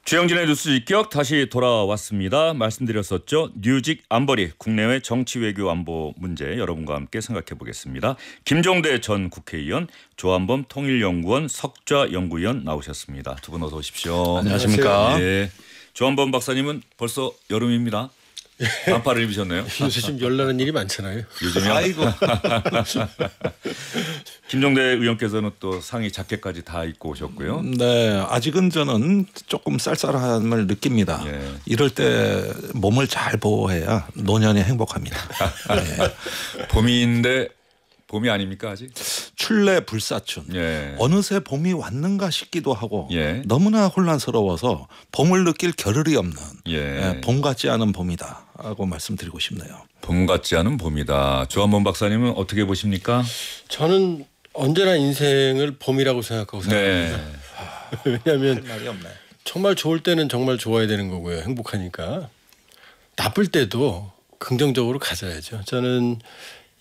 주영진의 뉴스 직격 다시 돌아왔습니다. 말씀드렸었죠. 뉴직 안보리 국내외 정치 외교 안보 문제 여러분과 함께 생각해 보겠습니다. 김종대 전 국회의원, 조한범 통일연구원 석좌연구위원 나오셨습니다. 두 분 어서 오십시오. 안녕하십니까. 예. 조한범 박사님은 벌써 여름입니다. 반팔을 입으셨네요. 요새 좀 열나는 일이 많잖아요. 요즘요? 아이고. 김종대 의원께서는 또 상의 자켓까지 다 입고 오셨고요. 네, 아직은 저는 조금 쌀쌀함을 느낍니다. 예. 이럴 때 몸을 잘 보호해야 노년이 행복합니다. 네. 봄인데 봄이 아닙니까 아직? 출래 불사춘. 예. 어느새 봄이 왔는가 싶기도 하고 예. 너무나 혼란스러워서 봄을 느낄 겨를이 없는 예. 봄 같지 않은 봄이다 하고 말씀드리고 싶네요. 봄 같지 않은 봄이다. 조한범 박사님은 어떻게 보십니까? 저는 언제나 인생을 봄이라고 생각하고 살아갑니다. 네. 왜냐하면 말이 없네. 정말 좋을 때는 정말 좋아야 되는 거고요. 행복하니까. 나쁠 때도 긍정적으로 가져야죠. 저는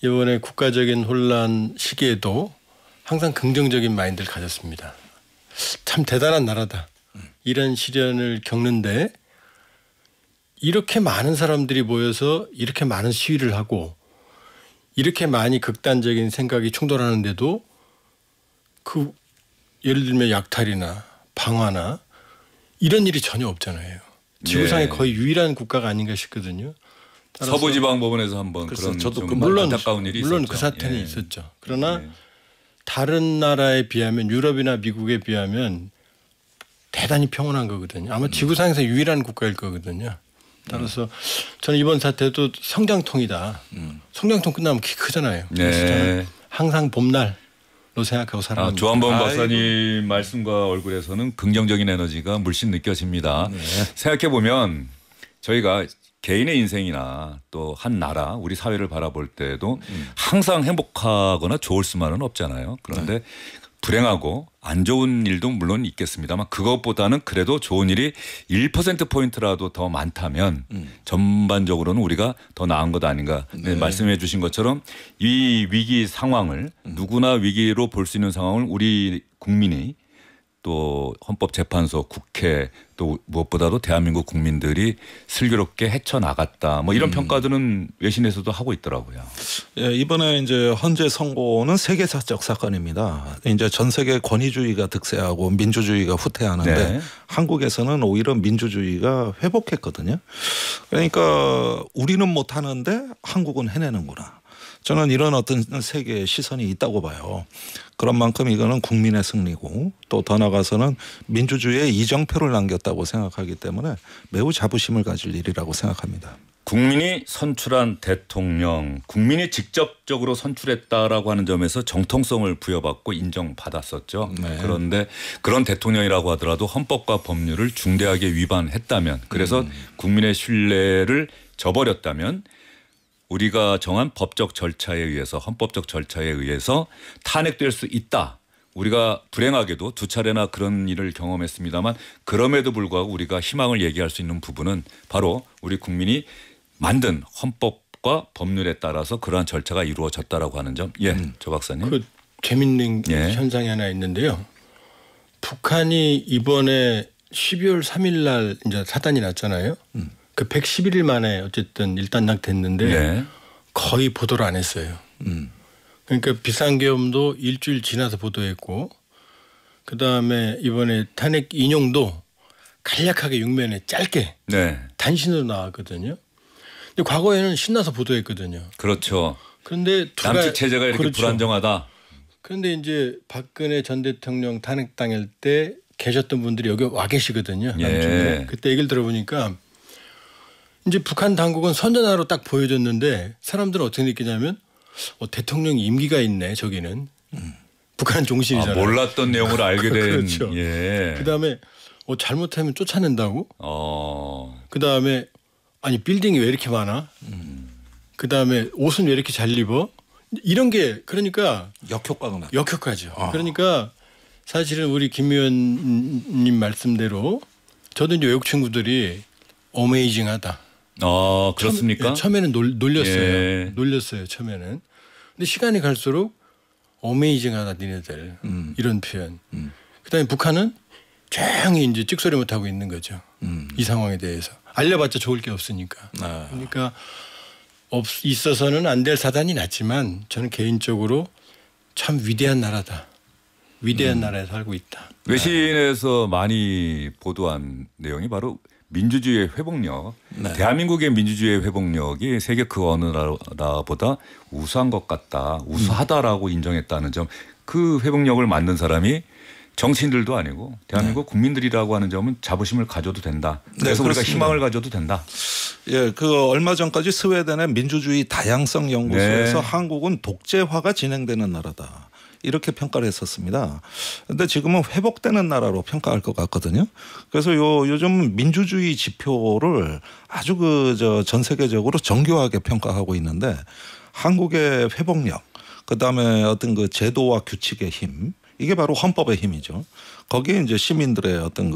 이번에 국가적인 혼란 시기에도 항상 긍정적인 마인드를 가졌습니다. 참 대단한 나라다. 이런 시련을 겪는데 이렇게 많은 사람들이 모여서 이렇게 많은 시위를 하고 이렇게 많이 극단적인 생각이 충돌하는데도 그 예를 들면 약탈이나 방화나 이런 일이 전혀 없잖아요. 지구상의 네. 거의 유일한 국가가 아닌가 싶거든요. 서부지방법원에서 한번 그런 저도 좀 그 물론 안타까운 일이 물론 있었죠. 그 사태는 예. 있었죠. 그러나 예. 다른 나라에 비하면 유럽이나 미국에 비하면 대단히 평온한 거거든요. 아마 지구상에서 유일한 국가일 거거든요. 따라서 저는 이번 사태도 성장통이다. 성장통 끝나면 키 크잖아요. 그래서 네. 저는 항상 봄날로 생각하고 살아갑니다. 조한범 박사님 말씀과 얼굴에서는 긍정적인 에너지가 물씬 느껴집니다. 네. 생각해 보면 저희가 개인의 인생이나 또 한 나라 우리 사회를 바라볼 때도 항상 행복하거나 좋을 수만은 없잖아요. 그런데 불행하고 안 좋은 일도 물론 있겠습니다만 그것보다는 그래도 좋은 일이 1%포인트라도 더 많다면 전반적으로는 우리가 더 나은 것 아닌가. 네. 말씀해 주신 것처럼 이 위기 상황을 누구나 위기로 볼 수 있는 상황을 우리 국민이 또 헌법재판소, 국회 또 무엇보다도 대한민국 국민들이 슬기롭게 헤쳐나갔다. 뭐 이런 평가들은 외신에서도 하고 있더라고요. 예, 이번에 이제 헌재 선고는 세계사적 사건입니다. 이제 전 세계 권위주의가 득세하고 민주주의가 후퇴하는데 네. 한국에서는 오히려 민주주의가 회복했거든요. 그러니까 우리는 못하는데 한국은 해내는구나. 저는 이런 어떤 세계의 시선이 있다고 봐요. 그런 만큼 이거는 국민의 승리고 또 더 나아가서는 민주주의에 이정표를 남겼다고 생각하기 때문에 매우 자부심을 가질 일이라고 생각합니다. 국민이 선출한 대통령, 국민이 직접적으로 선출했다라고 하는 점에서 정통성을 부여받고 인정받았었죠. 네. 그런데 그런 대통령이라고 하더라도 헌법과 법률을 중대하게 위반했다면 그래서 국민의 신뢰를 저버렸다면 우리가 정한 법적 절차에 의해서 헌법적 절차에 의해서 탄핵될 수 있다. 우리가 불행하게도 두 차례나 그런 일을 경험했습니다만 그럼에도 불구하고 우리가 희망을 얘기할 수 있는 부분은 바로 우리 국민이 만든 헌법과 법률에 따라서 그러한 절차가 이루어졌다라고 하는 점. 예, 조 박사님. 그 재밌는 예. 현상이 하나 있는데요. 북한이 이번에 12월 3일 날 이제 사단이 났잖아요. 그 111일 만에 어쨌든 일단락됐는데 네. 거의 보도를 안 했어요. 그러니까 비상계엄도 일주일 지나서 보도했고 그다음에 이번에 탄핵 인용도 간략하게 육면에 짧게 네. 단신으로 나왔거든요. 근데 과거에는 신나서 보도했거든요. 그렇죠. 그런데 남측 체제가 이렇게 그렇죠. 불안정하다. 그런데 이제 박근혜 전 대통령 탄핵 당일 때 계셨던 분들이 여기 와 계시거든요. 예. 남쪽에. 그때 얘기를 들어보니까 이제 북한 당국은 선전하러 딱 보여줬는데 사람들은 어떻게 느끼냐면 대통령 임기가 있네 저기는. 북한 종신이잖아요. 몰랐던 내용을 알게 된. 그렇죠. 예. 그다음에 잘못하면 쫓아낸다고. 그다음에 아니 빌딩이 왜 이렇게 많아. 그다음에 옷은 왜 이렇게 잘 입어. 이런 게 그러니까 역효과가 나. 역효과죠. 그러니까 사실은 우리 김 의원님 말씀대로 저도 이제 외국 친구들이 어메이징하다. 그렇습니까? 처음에는 놀렸어요. 예. 놀렸어요. 처음에는. 근데 시간이 갈수록 어메이징하다 니네들 이런 표현. 그다음에 북한은 조용히 이제 찍소리 못 하고 있는 거죠. 이 상황에 대해서 알려봤자 좋을 게 없으니까. 그러니까 있어서는 안 될 사단이 났지만 저는 개인적으로 참 위대한 나라다. 위대한 나라에 살고 있다. 외신에서 많이 보도한 내용이 바로 민주주의의 회복력. 네. 대한민국의 민주주의의 회복력이 세계 그 어느 나라보다 우수한 것 같다. 우수하다라고 인정했다는 점. 그 회복력을 만든 사람이 정치인들도 아니고 대한민국 국민들이라고 하는 점은 자부심을 가져도 된다. 그래서 우리가 희망을 가져도 된다. 예, 그 얼마 전까지 스웨덴의 민주주의 다양성 연구소에서 한국은 독재화가 진행되는 나라다. 이렇게 평가를 했었습니다. 그런데 지금은 회복되는 나라로 평가할 것 같거든요. 그래서 요즘 민주주의 지표를 아주 전 세계적으로 정교하게 평가하고 있는데 한국의 회복력, 그다음에 어떤 그 제도와 규칙의 힘, 이게 바로 헌법의 힘이죠. 거기에 이제 시민들의 어떤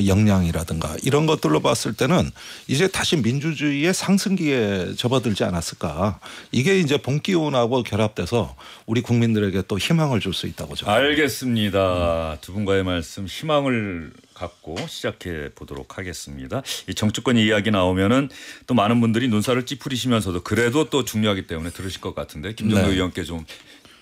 역량이라든가 이런 것들로 봤을 때는 이제 다시 민주주의의 상승기에 접어들지 않았을까. 이게 이제 봄 기운하고 결합돼서 우리 국민들에게 또 희망을 줄 수 있다고 저는. 알겠습니다. 두 분과의 말씀 희망을 갖고 시작해 보도록 하겠습니다. 이 정치권 이야기 나오면은 또 많은 분들이 눈살을 찌푸리시면서도 그래도 또 중요하기 때문에 들으실 것 같은데 김정도 의원께 좀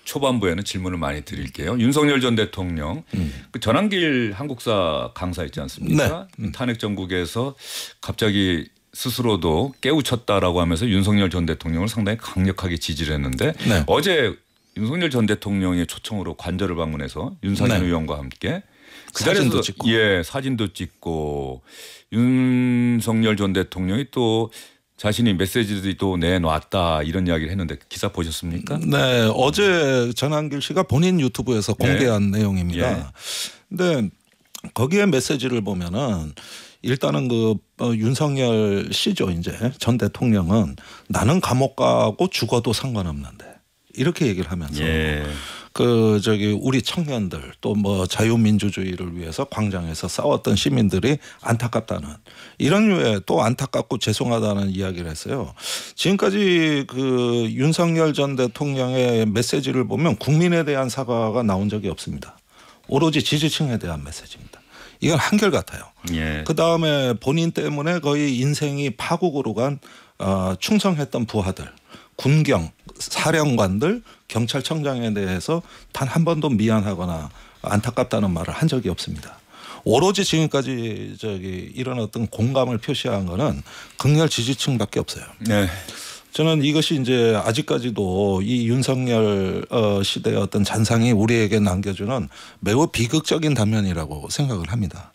초반부에는 질문을 많이 드릴게요. 윤석열 전 대통령 그 전환길 한국사 강사 있지 않습니까? 탄핵 정국에서 갑자기 스스로도 깨우쳤다라고 하면서 윤석열 전 대통령을 상당히 강력하게 지지를 했는데 어제 윤석열 전 대통령의 초청으로 관저를 방문해서 윤상현 의원과 함께 그 사진도 찍고. 예, 사진도 찍고 윤석열 전 대통령이 또 자신이 메시지도 또 내놨다 이런 이야기를 했는데 기사 보셨습니까? 네, 어제 전한길 씨가 본인 유튜브에서 공개한 내용입니다. 근데 거기에 메시지를 보면은 일단은 그 윤석열 씨죠, 이제 전 대통령은 나는 감옥 가고 죽어도 상관없는데 이렇게 얘기를 하면서 우리 청년들 또 뭐 자유민주주의를 위해서 광장에서 싸웠던 시민들이 안타깝다는 이런 류의 또 안타깝고 죄송하다는 이야기를 했어요. 지금까지 그 윤석열 전 대통령의 메시지를 보면 국민에 대한 사과가 나온 적이 없습니다. 오로지 지지층에 대한 메시지입니다. 이건 한결같아요. 그다음에 본인 때문에 거의 인생이 파국으로 간 충성했던 부하들, 군경, 사령관들, 경찰청장에 대해서 단 한 번도 미안하거나 안타깝다는 말을 한 적이 없습니다. 오로지 지금까지 이런 어떤 공감을 표시한 거는 극렬 지지층밖에 없어요. 저는 이것이 이제 아직까지도 이 윤석열 시대의 어떤 잔상이 우리에게 남겨주는 매우 비극적인 단면이라고 생각을 합니다.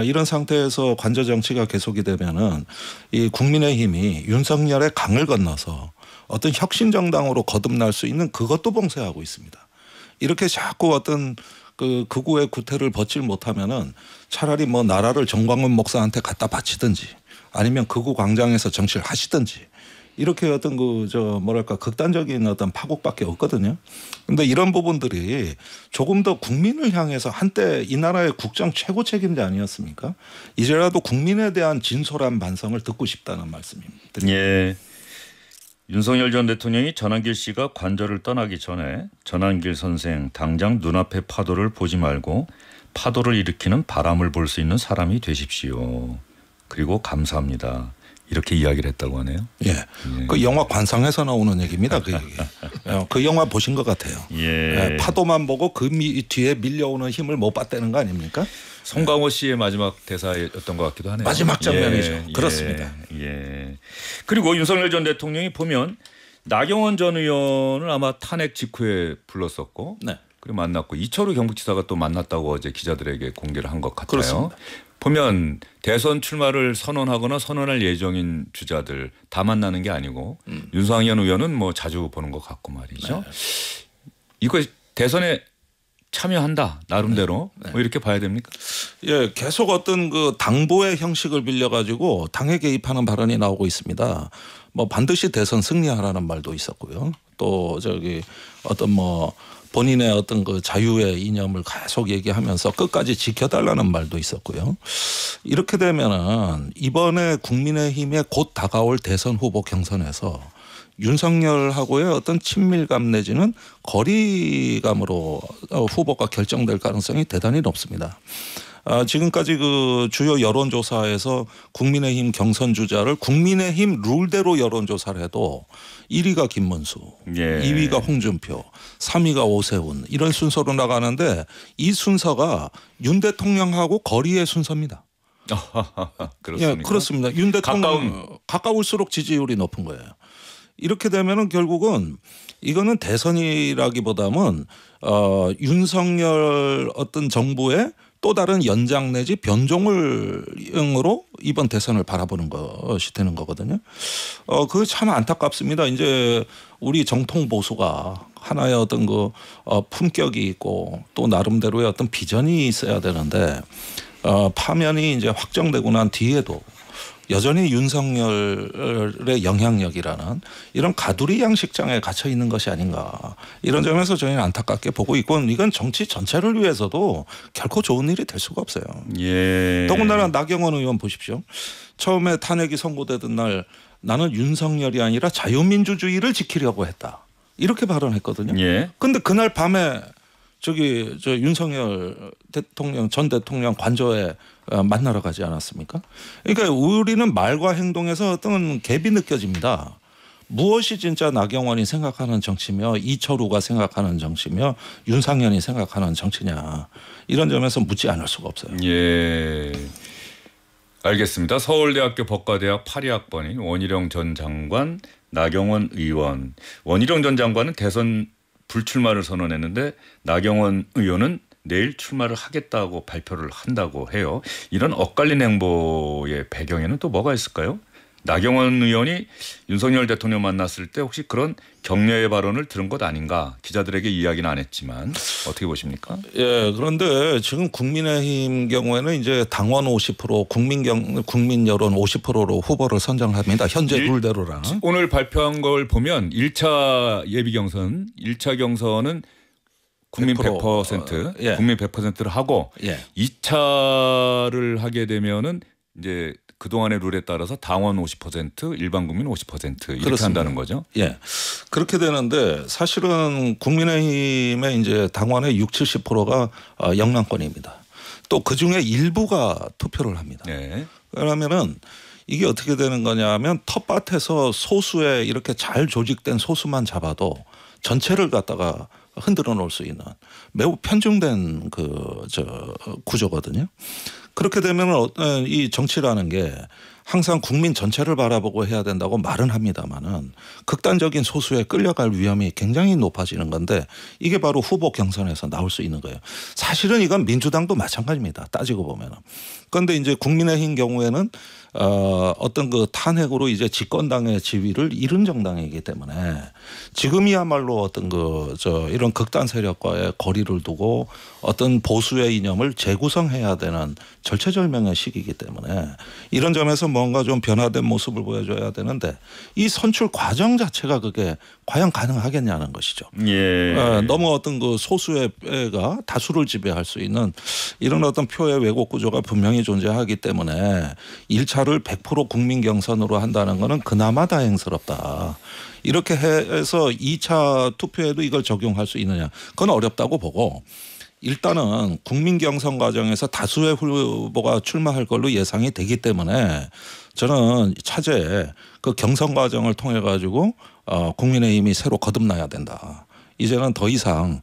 이런 상태에서 관저 정치가 계속이 되면은 이 국민의힘이 윤석열의 강을 건너서 어떤 혁신 정당으로 거듭날 수 있는 그것도 봉쇄하고 있습니다. 이렇게 자꾸 어떤 그 극우의 구태를 벗질 못하면은 차라리 뭐 나라를 정광훈 목사한테 갖다 바치든지 아니면 극우 광장에서 정치를 하시든지 이렇게 어떤 극단적인 어떤 파국밖에 없거든요. 그런데 이런 부분들이 조금 더 국민을 향해서 한때 이 나라의 국정 최고 책임자 아니었습니까? 이제라도 국민에 대한 진솔한 반성을 듣고 싶다는 말씀입니다. 윤석열 전 대통령이 전한길 씨가 관저를 떠나기 전에 전한길 선생 당장 눈앞의 파도를 보지 말고 파도를 일으키는 바람을 볼 수 있는 사람이 되십시오. 그리고 감사합니다. 이렇게 이야기를 했다고 하네요. 그 영화 관상에서 나오는 얘기입니다. 그 얘기. 그 영화 보신 것 같아요. 파도만 보고 그 뒤에 밀려오는 힘을 못 봤다는 거 아닙니까? 송강호 씨의 마지막 대사였던 것 같기도 하네요. 마지막 장면이죠. 그렇습니다. 그리고 윤석열 전 대통령이 보면 나경원 전 의원을 아마 탄핵 직후에 불렀었고 그리고 만났고 이철우 경북지사가 또 만났다고 어제 기자들에게 공개를 한 것 같아요. 그렇습니다. 보면 대선 출마를 선언하거나 선언할 예정인 주자들 다 만나는 게 아니고 윤상현 의원은 뭐 자주 보는 것 같고 말이죠. 이거 대선에 참여한다 나름대로 뭐 이렇게 봐야 됩니까? 계속 어떤 그 당보의 형식을 빌려 가지고 당에 개입하는 발언이 나오고 있습니다. 뭐 반드시 대선 승리하라는 말도 있었고요. 또 어떤 뭐 본인의 어떤 그 자유의 이념을 계속 얘기하면서 끝까지 지켜달라는 말도 있었고요. 이렇게 되면은 이번에 국민의힘에 곧 다가올 대선 후보 경선에서 윤석열하고의 어떤 친밀감 내지는 거리감으로 후보가 결정될 가능성이 대단히 높습니다. 지금까지 그 주요 여론조사에서 국민의힘 경선 주자를 국민의힘 룰대로 여론조사를 해도 1위가 김문수, 예. 2위가 홍준표, 3위가 오세훈 이런 순서로 나가는데 이 순서가 윤 대통령하고 거리의 순서입니다. 그렇습니까? 예, 그렇습니다. 윤 대통령 가까울수록 지지율이 높은 거예요. 이렇게 되면은 결국은 이거는 대선이라기보다는 윤석열 어떤 정부의 또 다른 연장 내지 변종을으로 이번 대선을 바라보는 것이 되는 거거든요. 그게 참 안타깝습니다. 이제 우리 정통 보수가 하나의 어떤 그 품격이 있고 또 나름대로의 어떤 비전이 있어야 되는데 파면이 이제 확정되고 난 뒤에도 여전히 윤석열의 영향력이라는 이런 가두리 양식장에 갇혀 있는 것이 아닌가 이런 점에서 저희는 안타깝게 보고 있고 이건 정치 전체를 위해서도 결코 좋은 일이 될 수가 없어요. 예. 더군다나 나경원 의원 보십시오. 처음에 탄핵이 선고되던 날 나는 윤석열이 아니라 자유민주주의를 지키려고 했다. 이렇게 발언했거든요. 예. 근데 그날 밤에 저 윤석열 대통령 전 대통령 관저에 만나러 가지 않았습니까? 그러니까 우리는 말과 행동에서 어떤 갭이 느껴집니다. 무엇이 진짜 나경원이 생각하는 정치며 이철우가 생각하는 정치며 윤상현이 생각하는 정치냐 이런 점에서 묻지 않을 수가 없어요. 예. 알겠습니다. 서울대학교 법과대학 82학번인 원희룡 전 장관, 나경원 의원. 원희룡 전 장관은 대선 불출마를 선언했는데 나경원 의원은 내일 출마를 하겠다고 발표를 한다고 해요. 이런 엇갈린 행보의 배경에는 또 뭐가 있을까요? 나경원 의원이 윤석열 대통령 만났을 때 혹시 그런 격려의 발언을 들은 것 아닌가? 기자들에게 이야기는 안 했지만 어떻게 보십니까? 예, 그런데 지금 국민의힘 경우에는 이제 당원 50% 국민 여론 50%로 후보를 선정합니다. 현재 룰대로랑. 오늘 발표한 걸 보면 1차 예비 경선, 1차 경선은 국민 100%, 예. 국민 100%를 하고 예. 2차를 하게 되면은 이제 그동안의 룰에 따라서 당원 50%, 일반 국민 50% 이렇게 그렇습니다. 한다는 거죠. 예. 그렇게 되는데 사실은 국민의힘의 이제 당원의 60, 70%가 영남권입니다. 또 그중에 일부가 투표를 합니다. 네. 그러면은 이게 어떻게 되는 거냐면 텃밭에서 소수의 이렇게 잘 조직된 소수만 잡아도 전체를 갖다가 흔들어 놓을 수 있는 매우 편중된 구조거든요. 그렇게 되면 이 정치라는 게 항상 국민 전체를 바라보고 해야 된다고 말은 합니다만은 극단적인 소수에 끌려갈 위험이 굉장히 높아지는 건데 이게 바로 후보 경선에서 나올 수 있는 거예요. 사실은 이건 민주당도 마찬가지입니다. 따지고 보면은. 그런데 이제 국민의힘 경우에는 어떤 그 탄핵으로 이제 집권당의 지위를 잃은 정당이기 때문에 지금이야말로 어떤 이런 극단 세력과의 거리를 두고 어떤 보수의 이념을 재구성해야 되는 절체절명의 시기이기 때문에 이런 점에서 뭔가 좀 변화된 모습을 보여줘야 되는데 이 선출 과정 자체가 그게 과연 가능하겠냐는 것이죠. 예. 너무 어떤 그 소수의 패가 다수를 지배할 수 있는 이런 어떤 표의 왜곡 구조가 분명히 존재하기 때문에 1차를 100% 국민 경선으로 한다는 것은 그나마 다행스럽다. 이렇게 해서 2차 투표에도 이걸 적용할 수 있느냐. 그건 어렵다고 보고 일단은 국민 경선 과정에서 다수의 후보가 출마할 걸로 예상이 되기 때문에 저는 차제에 그 경선 과정을 통해 가지고 국민의힘이 새로 거듭나야 된다. 이제는 더 이상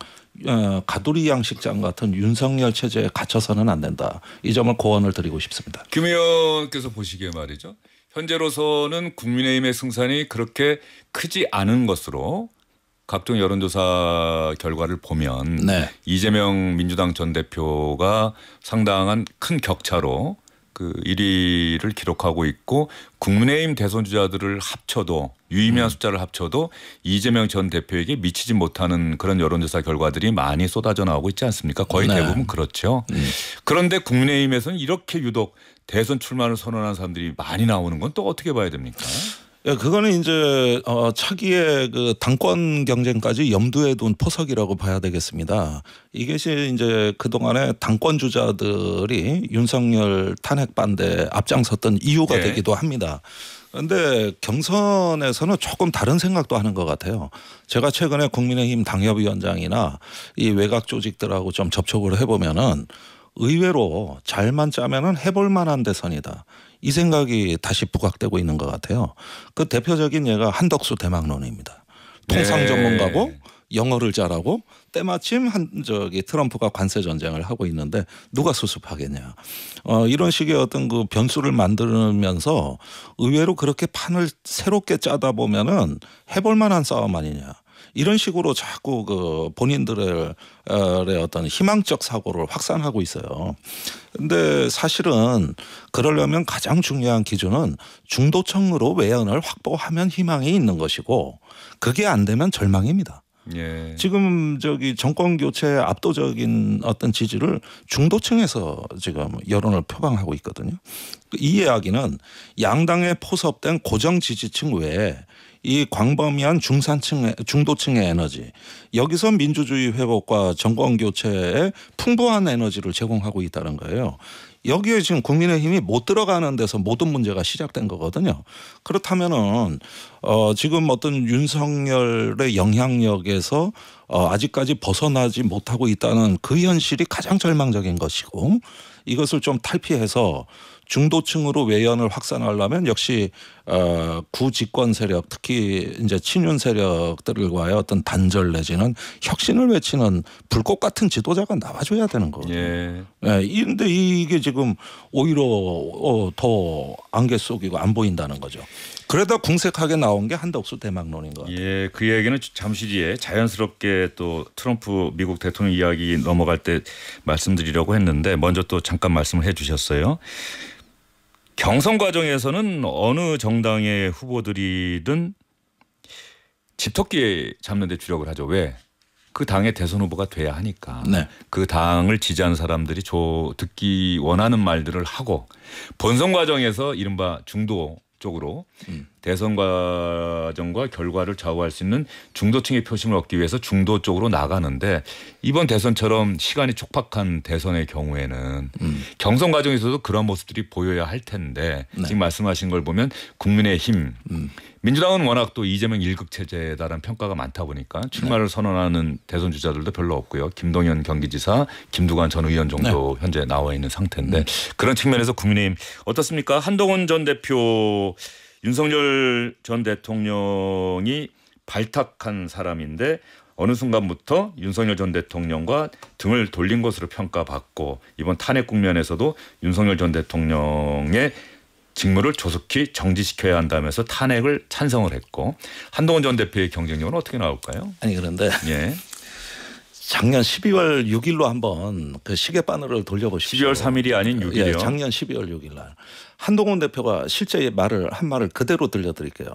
가두리 양식장 같은 윤석열 체제에 갇혀서는 안 된다. 이 점을 고언을 드리고 싶습니다. 김 의원께서 보시기에 말이죠. 현재로서는 국민의힘의 승산이 그렇게 크지 않은 것으로 각종 여론조사 결과를 보면 네. 이재명 민주당 전 대표가 상당한 큰 격차로 그 1위를 기록하고 있고 국민의힘 대선 주자들을 합쳐도 유의미한 숫자를 합쳐도 이재명 전 대표에게 미치지 못하는 그런 여론조사 결과들이 많이 쏟아져 나오고 있지 않습니까? 거의 네. 대부분 그렇죠. 그런데 국민의힘에서는 이렇게 유독 대선 출마를 선언한 사람들이 많이 나오는 건 또 어떻게 봐야 됩니까? 예, 그거는 이제 차기의 그 당권 경쟁까지 염두에 둔 포석이라고 봐야 되겠습니다. 이것이 이제 그동안에 당권 주자들이 윤석열 탄핵 반대에 앞장섰던 이유가 네. 되기도 합니다. 그런데 경선에서는 조금 다른 생각도 하는 것 같아요. 제가 최근에 국민의힘 당협위원장이나 이 외곽 조직들하고 좀 접촉을 해보면은 의외로 잘만 짜면은 해볼 만한 대선이다. 이 생각이 다시 부각되고 있는 것 같아요. 그 대표적인 예가 한덕수 대망론입니다. 통상 네. 전문가고 영어를 잘하고 때마침 트럼프가 관세 전쟁을 하고 있는데 누가 수습하겠냐. 이런 식의 어떤 그 변수를 만들면서 의외로 그렇게 판을 새롭게 짜다 보면은 해볼 만한 싸움 아니냐. 이런 식으로 자꾸 그 본인들의 어떤 희망적 사고를 확산하고 있어요. 근데 사실은 그러려면 가장 중요한 기준은 중도층으로 외연을 확보하면 희망이 있는 것이고 그게 안 되면 절망입니다. 예. 지금 정권 교체의 압도적인 어떤 지지를 중도층에서 지금 여론을 표방하고 있거든요. 이 이야기는 양당에 포섭된 고정 지지층 외에 이 광범위한 중도층의 에너지 여기서 민주주의 회복과 정권 교체에 풍부한 에너지를 제공하고 있다는 거예요. 여기에 지금 국민의힘이 못 들어가는 데서 모든 문제가 시작된 거거든요. 그렇다면은 지금 어떤 윤석열의 영향력에서 아직까지 벗어나지 못하고 있다는 그 현실이 가장 절망적인 것이고 이것을 좀 탈피해서 중도층으로 외연을 확산하려면 역시 구집권 세력 특히 이제 친윤 세력들과의 어떤 단절 내지는 혁신을 외치는 불꽃 같은 지도자가 나와줘야 되는 거거든요. 예. 그런데 이게 지금 오히려 더 안개 속이고 안 보인다는 거죠. 그러다 궁색하게 나온 게 한덕수 대망론인 것 같아요. 예, 그 얘기는 잠시 뒤에 자연스럽게 또 트럼프 미국 대통령 이야기 넘어갈 때 말씀드리려고 했는데 먼저 또 잠깐 말씀을 해 주셨어요. 경선 과정에서는 어느 정당의 후보들이든 집토끼 잡는 데 주력을 하죠. 왜? 그 당의 대선 후보가 돼야 하니까. 네. 그 당을 지지하는 사람들이 듣기 원하는 말들을 하고 본선 과정에서 이른바 중도 쪽으로 대선 과정과 결과를 좌우할 수 있는 중도층의 표심을 얻기 위해서 중도 쪽으로 나가는데 이번 대선처럼 시간이 촉박한 대선의 경우에는 경선 과정에서도 그런 모습들이 보여야 할 텐데 네. 지금 말씀하신 걸 보면 국민의힘 민주당은 워낙 또 이재명 일극 체제다라는 평가가 많다 보니까 출마를 선언하는 대선 주자들도 별로 없고요. 김동연 경기지사, 김두관 전 의원 정도 현재 나와 있는 상태인데 그런 측면에서 국민의힘 어떻습니까? 한동훈 전 대표 윤석열 전 대통령이 발탁한 사람인데 어느 순간부터 윤석열 전 대통령과 등을 돌린 것으로 평가받고 이번 탄핵 국면에서도 윤석열 전 대통령의 직무를 조속히 정지시켜야 한다면서 탄핵을 찬성을 했고 한동훈 전 대표의 경쟁력은 어떻게 나올까요? 아니 그런데 예. 작년 12월 6일로 한번 그 시계바늘을 돌려보십시오. 12월 3일이 아닌 6일이요. 예, 작년 12월 6일 날 한동훈 대표가 실제 한 말을 그대로 들려드릴게요.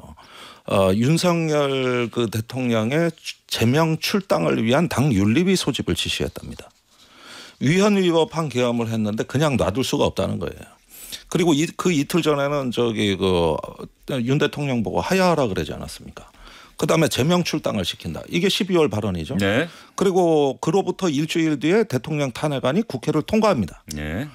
윤석열 그 대통령의 제명 출당을 위한 당 윤리위 소집을 지시했답니다. 위헌 위법한 계엄을 했는데 그냥 놔둘 수가 없다는 거예요. 그리고 그 이틀 전에는 윤 대통령 보고 하야하라 그러지 않았습니까? 그다음에 제명 출당을 시킨다. 이게 12월 발언이죠. 네. 그리고 그로부터 일주일 뒤에 대통령 탄핵안이 국회를 통과합니다. 네.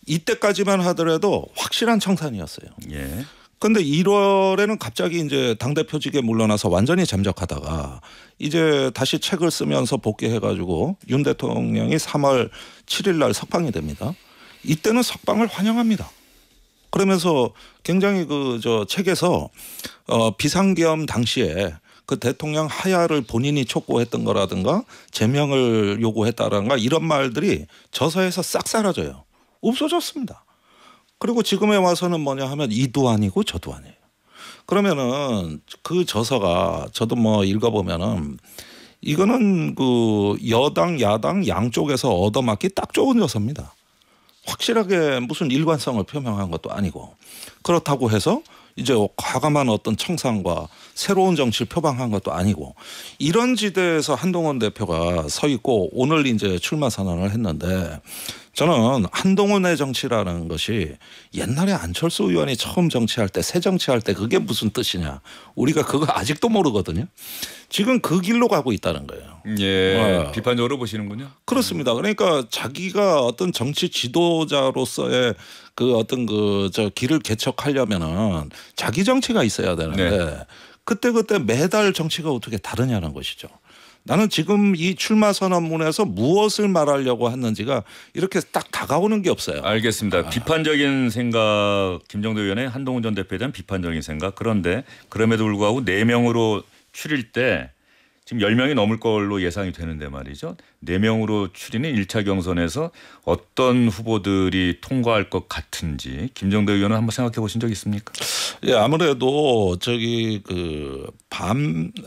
이때까지만 하더라도 확실한 청산이었어요. 예. 그런데 1월에는 갑자기 이제 당대표직에 물러나서 완전히 잠적하다가 이제 다시 책을 쓰면서 복귀해가지고 윤 대통령이 3월 7일 날 석방이 됩니다. 이때는 석방을 환영합니다. 그러면서 굉장히 책에서 비상계엄 당시에 그 대통령 하야를 본인이 촉구했던 거라든가 제명을 요구했다든가 이런 말들이 저서에서 싹 사라져요. 없어졌습니다. 그리고 지금에 와서는 뭐냐 하면 이도 아니고 저도 아니에요. 그러면은 그 저서가 저도 뭐 읽어보면은 이거는 그 여당 야당 양쪽에서 얻어맞기 딱 좋은 저서입니다. 확실하게 무슨 일관성을 표명한 것도 아니고 그렇다고 해서 이제 과감한 어떤 청산과 새로운 정치를 표방한 것도 아니고 이런 지대에서 한동훈 대표가 서 있고 오늘 이제 출마 선언을 했는데 저는 한동훈의 정치라는 것이 옛날에 안철수 의원이 처음 정치할 때 새 정치할 때 그게 무슨 뜻이냐 우리가 그거 아직도 모르거든요. 지금 그 길로 가고 있다는 거예요. 예, 비판적으로 보시는군요. 그렇습니다. 그러니까 자기가 어떤 정치 지도자로서의 그 어떤 그 저 길을 개척하려면은 자기 정치가 있어야 되는데 네. 그때 매달 정치가 어떻게 다르냐는 것이죠. 나는 지금 이 출마 선언문에서 무엇을 말하려고 했는지가 이렇게 딱 다가오는 게 없어요. 알겠습니다. 비판적인 생각 김정도 의원의 한동훈 전 대표에 대한 비판적인 생각. 그런데 그럼에도 불구하고 4명으로 추릴 때 지금 10명이 넘을 걸로 예상이 되는데 말이죠. 4명으로 추리는 1차 경선에서 어떤 후보들이 통과할 것 같은지 김정도 의원은 한번 생각해 보신 적 있습니까? 예, 아무래도 저기 그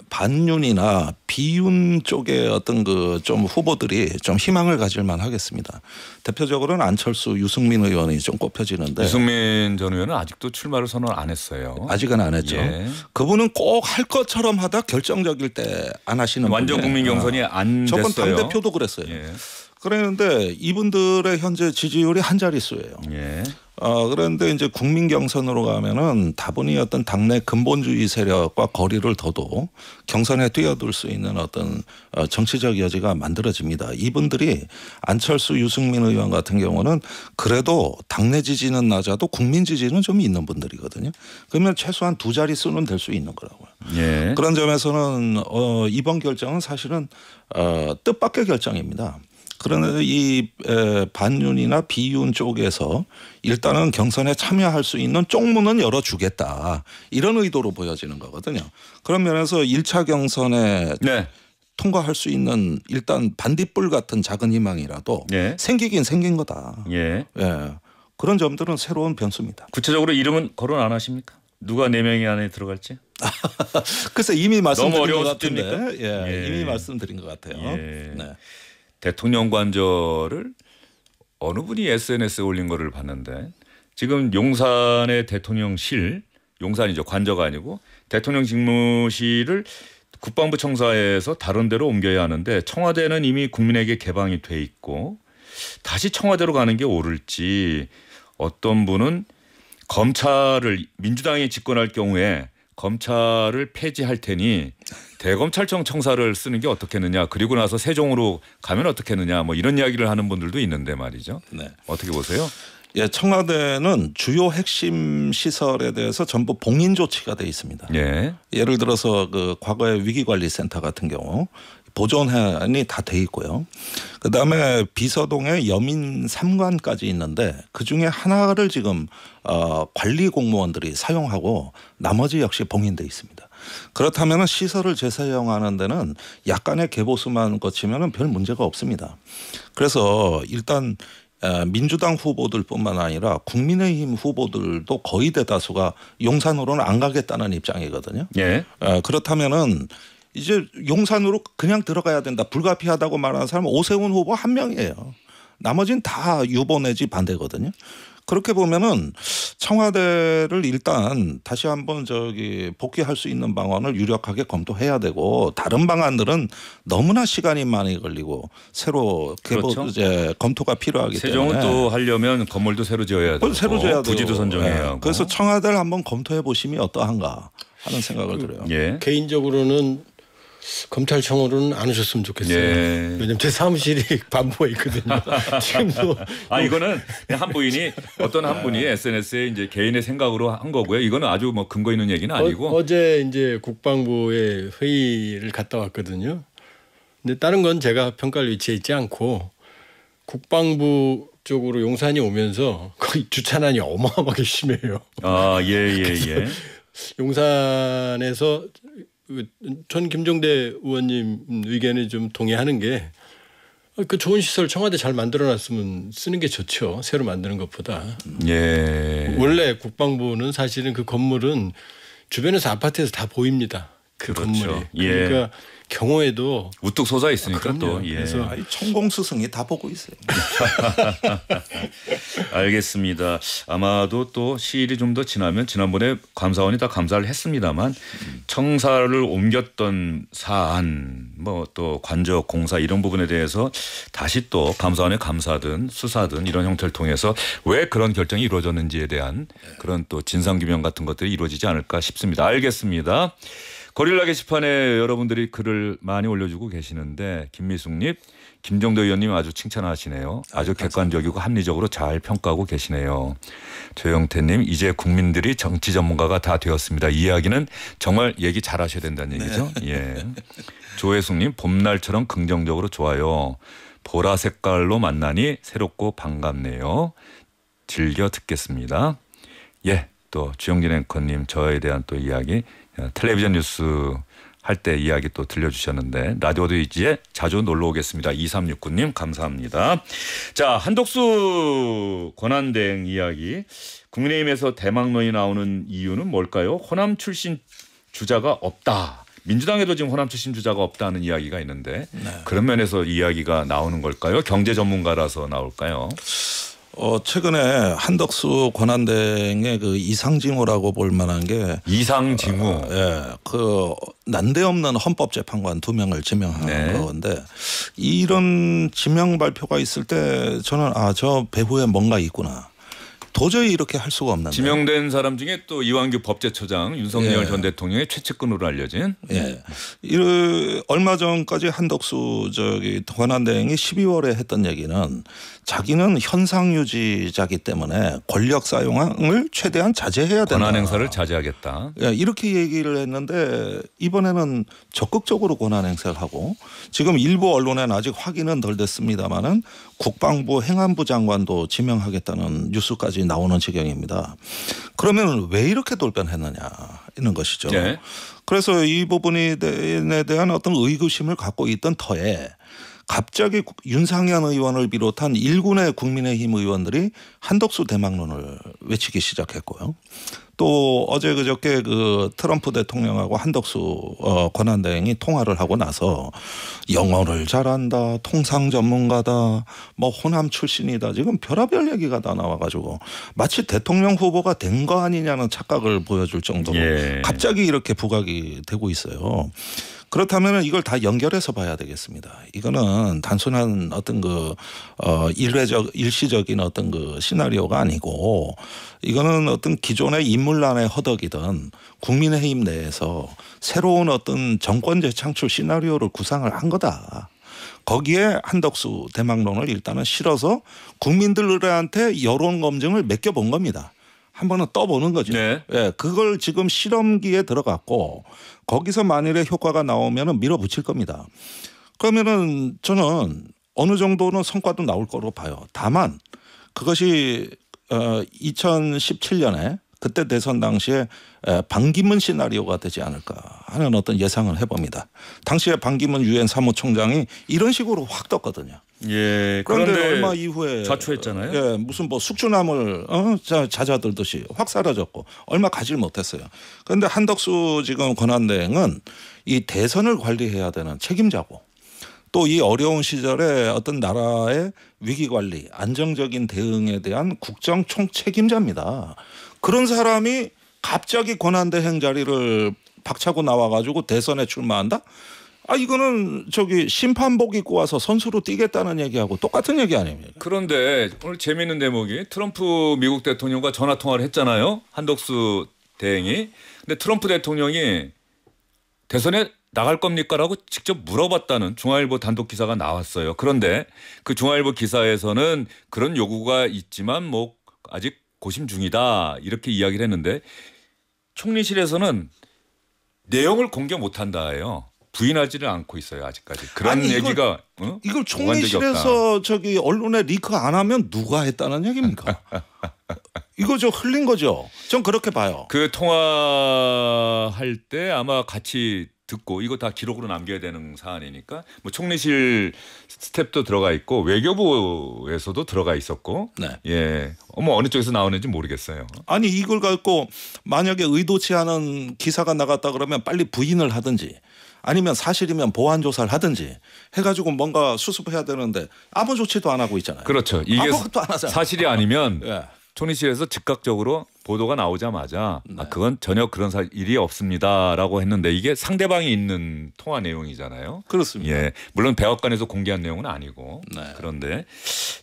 반윤이나 비윤 쪽의 어떤 그 좀 후보들이 좀 희망을 가질만 하겠습니다. 대표적으로는 안철수, 유승민 의원이 좀 꼽혀지는데 유승민 전 의원은 아직도 출마를 선언 안 했어요. 아직은 안 했죠. 예. 그분은 꼭 할 것처럼 하다 결정적일 때 안 하시는 완전 분이에요. 국민 경선이 안 저번 됐어요. 당대표도 그랬어요. 예. 그랬는데 이분들의 현재 지지율이 한 자릿수예요. 예. 그런데 이제 국민 경선으로 가면은 다분히 어떤 당내 근본주의 세력과 거리를 둬도 경선에 뛰어들 수 있는 어떤 정치적 여지가 만들어집니다. 이분들이 안철수, 유승민 의원 같은 경우는 그래도 당내 지지는 낮아도 국민 지지는 좀 있는 분들이거든요. 그러면 최소한 2자릿수는 될 수 있는 거라고요. 예. 그런 점에서는 이번 결정은 사실은 뜻밖의 결정입니다. 그러나 이 반윤이나 비윤 쪽에서 일단은 경선에 참여할 수 있는 쪽문은 열어주겠다. 이런 의도로 보여지는 거거든요. 그런 면에서 1차 경선에 네. 통과할 수 있는 일단 반딧불 같은 작은 희망이라도 예. 생기긴 생긴 거다. 예. 예. 그런 점들은 새로운 변수입니다. 구체적으로 이름은 거론 안 하십니까? 누가 4명이 안에 들어갈지? 글쎄 이미 말씀드린 너무 것 어려운 같은데 숫자입니까? 예. 이미 말씀드린 것 같아요. 예. 네. 대통령 관저를 어느 분이 SNS에 올린 거를 봤는데 지금 용산의 대통령실, 용산이죠. 관저가 아니고 대통령 직무실을 국방부 청사에서 다른 데로 옮겨야 하는데 청와대는 이미 국민에게 개방이 돼 있고 다시 청와대로 가는 게 옳을지 어떤 분은 검찰을 민주당이 집권할 경우에 검찰을 폐지할 테니 대검찰청 청사를 쓰는 게 어떻겠느냐. 그리고 나서 세종으로 가면 어떻겠느냐. 뭐 이런 이야기를 하는 분들도 있는데 말이죠. 네. 어떻게 보세요? 예, 청와대는 주요 핵심 시설에 대해서 전부 봉인 조치가 돼 있습니다. 예. 예를 들어서 그 과거의 위기관리센터 같은 경우 보존안이 다 돼 있고요. 그다음에 비서동에 여민 3관까지 있는데 그중에 하나를 지금 관리 공무원들이 사용하고 나머지 역시 봉인돼 있습니다. 그렇다면 시설을 재사용하는 데는 약간의 개보수만 거치면 별 문제가 없습니다. 그래서 일단 민주당 후보들뿐만 아니라 국민의힘 후보들도 거의 대다수가 용산으로는 안 가겠다는 입장이거든요. 예. 그렇다면은 이제 용산으로 그냥 들어가야 된다. 불가피하다고 말하는 사람은 오세훈 후보 한 명이에요. 나머지는 다 유보 내지 반대거든요. 그렇게 보면은 청와대를 일단 다시 한번 복귀할 수 있는 방안을 유력하게 검토해야 되고 다른 방안들은 너무나 시간이 많이 걸리고 새로 그렇죠. 이제 검토가 필요하기 세종은 때문에 또 하려면 건물도 새로 지어야 되고 새로 지어야 되고 부지도 선정해야 하고. 그래서 청와대를 한번 검토해 보시면 어떠한가 하는 생각을 들어요. 예. 개인적으로는 검찰청으로는 안 오셨으면 좋겠어요. 예. 왜냐면 제 사무실이 반부에 있거든요. 지금도 이거는 한 부인이 어떤 한 분이 SNS에 이제 개인의 생각으로 한 거고요. 이거는 아주 뭐 근거 있는 얘기는 아니고. 어제 이제 국방부에 회의를 갔다 왔거든요. 근데 다른 건 제가 평가할 위치에 있지 않고 국방부 쪽으로 용산이 오면서 거의 주차난이 어마어마하게 심해요. 예. 용산에서 전 김종대 의원님 의견에 좀 동의하는 게 그 좋은 시설 청와대 잘 만들어놨으면 쓰는 게 좋죠. 새로 만드는 것보다. 예. 원래 국방부는 사실은 그 건물은 주변에서 아파트에서 다 보입니다. 그 그렇죠. 건물이. 예. 그러니까 경호에도 우뚝 솟아 있으니까 그럼요. 또. 예. 그래서 아니, 천공스승이 다 보고 있어요. 알겠습니다. 아마도 또 시일이 좀 더 지나면 지난번에 감사원이 다 감사를 했습니다만 청사를 옮겼던 사안 뭐 또 관적 공사 이런 부분에 대해서 다시 또 감사원의 감사든 수사든 이런 형태를 통해서 왜 그런 결정이 이루어졌는지에 대한 그런 또 진상규명 같은 것들이 이루어지지 않을까 싶습니다. 알겠습니다. 고릴라 게시판에 여러분들이 글을 많이 올려주고 계시는데 김미숙님, 김정도 의원님 아주 칭찬하시네요. 아주 객관적이고 합리적으로 잘 평가하고 계시네요. 조영태님, 이제 국민들이 정치 전문가가 다 되었습니다. 이 이야기는 정말 얘기 잘하셔야 된다는 얘기죠. 네. 예. 조혜숙님, 봄날처럼 긍정적으로 좋아요. 보라 색깔로 만나니 새롭고 반갑네요. 즐겨 듣겠습니다. 예, 또 주영진 앵커님 저에 대한 또 이야기 텔레비전 뉴스 할 때 이야기 또 들려주셨는데 라디오도 이제 자주 놀러 오겠습니다. 2369님 감사합니다. 자, 한덕수 권한대행 이야기. 국민의힘에서 대망론이 나오는 이유는 뭘까요? 호남 출신 주자가 없다. 민주당에도 지금 호남 출신 주자가 없다는 이야기가 있는데 네. 그런 면에서 이야기가 나오는 걸까요? 경제 전문가라서 나올까요? 최근에 한덕수 권한대행의 그 이상징후라고 볼 만한 게 이상징후. 그 난데없는 헌법재판관 2명을 지명한 네. 건데 이런 지명 발표가 있을 때 저는 저 배후에 뭔가 있구나. 도저히 이렇게 할 수가 없는데. 지명된 사람 중에 또 이완규 법제처장 윤석열 전 대통령의 최측근으로 알려진. 얼마 전까지 한덕수 권한대행이 12월에 했던 얘기는 자기는 현상 유지자기 때문에 권력 사용을 최대한 자제해야 된다. 권한 행사를 자제하겠다. 이렇게 얘기를 했는데 이번에는 적극적으로 권한 행사를 하고 지금 일부 언론에는 아직 확인은 덜 됐습니다마는 국방부 행안부 장관도 지명하겠다는 뉴스까지 나오는 지경입니다. 그러면 왜 이렇게 돌변했느냐 이런 것이죠. 네. 그래서 이 부분에 대한 어떤 의구심을 갖고 있던 터에 갑자기 윤상현 의원을 비롯한 일군의 국민의힘 의원들이 한덕수 대망론을 외치기 시작했고요. 또 어제 그저께 그 트럼프 대통령하고 한덕수 권한대행이 통화를 하고 나서 영어를 잘한다, 통상 전문가다, 뭐 호남 출신이다, 지금 별의별 얘기가 다 나와가지고 마치 대통령 후보가 된 거 아니냐는 착각을 보여줄 정도로 갑자기 이렇게 부각이 되고 있어요. 그렇다면 이걸 다 연결해서 봐야 되겠습니다. 이거는 단순한 어떤 일시적인 어떤 그 시나리오가 아니고 이거는 어떤 기존의 인물난의 허덕이든 국민의힘 내에서 새로운 어떤 정권 재창출 시나리오를 구상을 한 거다. 거기에 한덕수 대망론을 일단은 실어서 국민들한테 여론 검증을 맡겨본 겁니다. 한 번은 떠보는 거죠. 네. 그걸 지금 실험기에 들어갔고 거기서 만일에 효과가 나오면 밀어붙일 겁니다. 그러면은 저는 어느 정도는 성과도 나올 거로 봐요. 다만 그것이 2017년에 그때 대선 당시에 반기문 시나리오가 되지 않을까 하는 어떤 예상을 해봅니다. 당시에 반기문 유엔 사무총장이 이런 식으로 확 떴거든요. 예. 그런데 얼마 이후에 자초했잖아요. 무슨 뭐 숙주나물 잦아들듯이 확 사라졌고 얼마 가질 못했어요. 그런데 한덕수 지금 권한대행은 이 대선을 관리해야 되는 책임자고 또 이 어려운 시절에 어떤 나라의 위기 관리, 안정적인 대응에 대한 국정 총책임자입니다. 그런 사람이 갑자기 권한대행 자리를 박차고 나와가지고 대선에 출마한다? 이거는 심판복 입고 와서 선수로 뛰겠다는 얘기하고 똑같은 얘기 아닙니까? 그런데 오늘 재미있는 대목이 트럼프 미국 대통령과 전화 통화를 했잖아요. 한덕수 대행이. 근데 트럼프 대통령이 대선에 나갈 겁니까라고 직접 물어봤다는 중앙일보 단독 기사가 나왔어요. 그런데 그 중앙일보 기사에서는 그런 요구가 있지만 뭐 아직 고심 중이다 이렇게 이야기를 했는데 총리실에서는 내용을 공개 못한다예요. 부인하지를 않고 있어요 아직까지. 그런 얘기가 이걸 총리실에서 언론에 리크 안 하면 누가 했다는 얘기입니까? 이거 흘린 거죠. 전 그렇게 봐요. 그 통화할 때 아마 같이 듣고 이거 다 기록으로 남겨야 되는 사안이니까 뭐 총리실 스텝도 들어가 있고 외교부에서도 들어가 있었고 네. 예. 어느 쪽에서 나오는지 모르겠어요. 아니 이걸 갖고 만약에 의도치 않은 기사가 나갔다 그러면 빨리 부인을 하든지 아니면 사실이면 보완 조사를 하든지 해가지고 뭔가 수습해야 되는데 아무 조치도 안 하고 있잖아요. 그렇죠. 이게 아무것도 안 하잖아요. 사실이 아니면 예. 총리실에서 즉각적으로 보도가 나오자마자 네. 그건 전혀 그런 일이 없습니다라고 했는데 이게 상대방이 있는 통화 내용이잖아요. 그렇습니다. 예, 물론 백악관에서 공개한 내용은 아니고 네. 그런데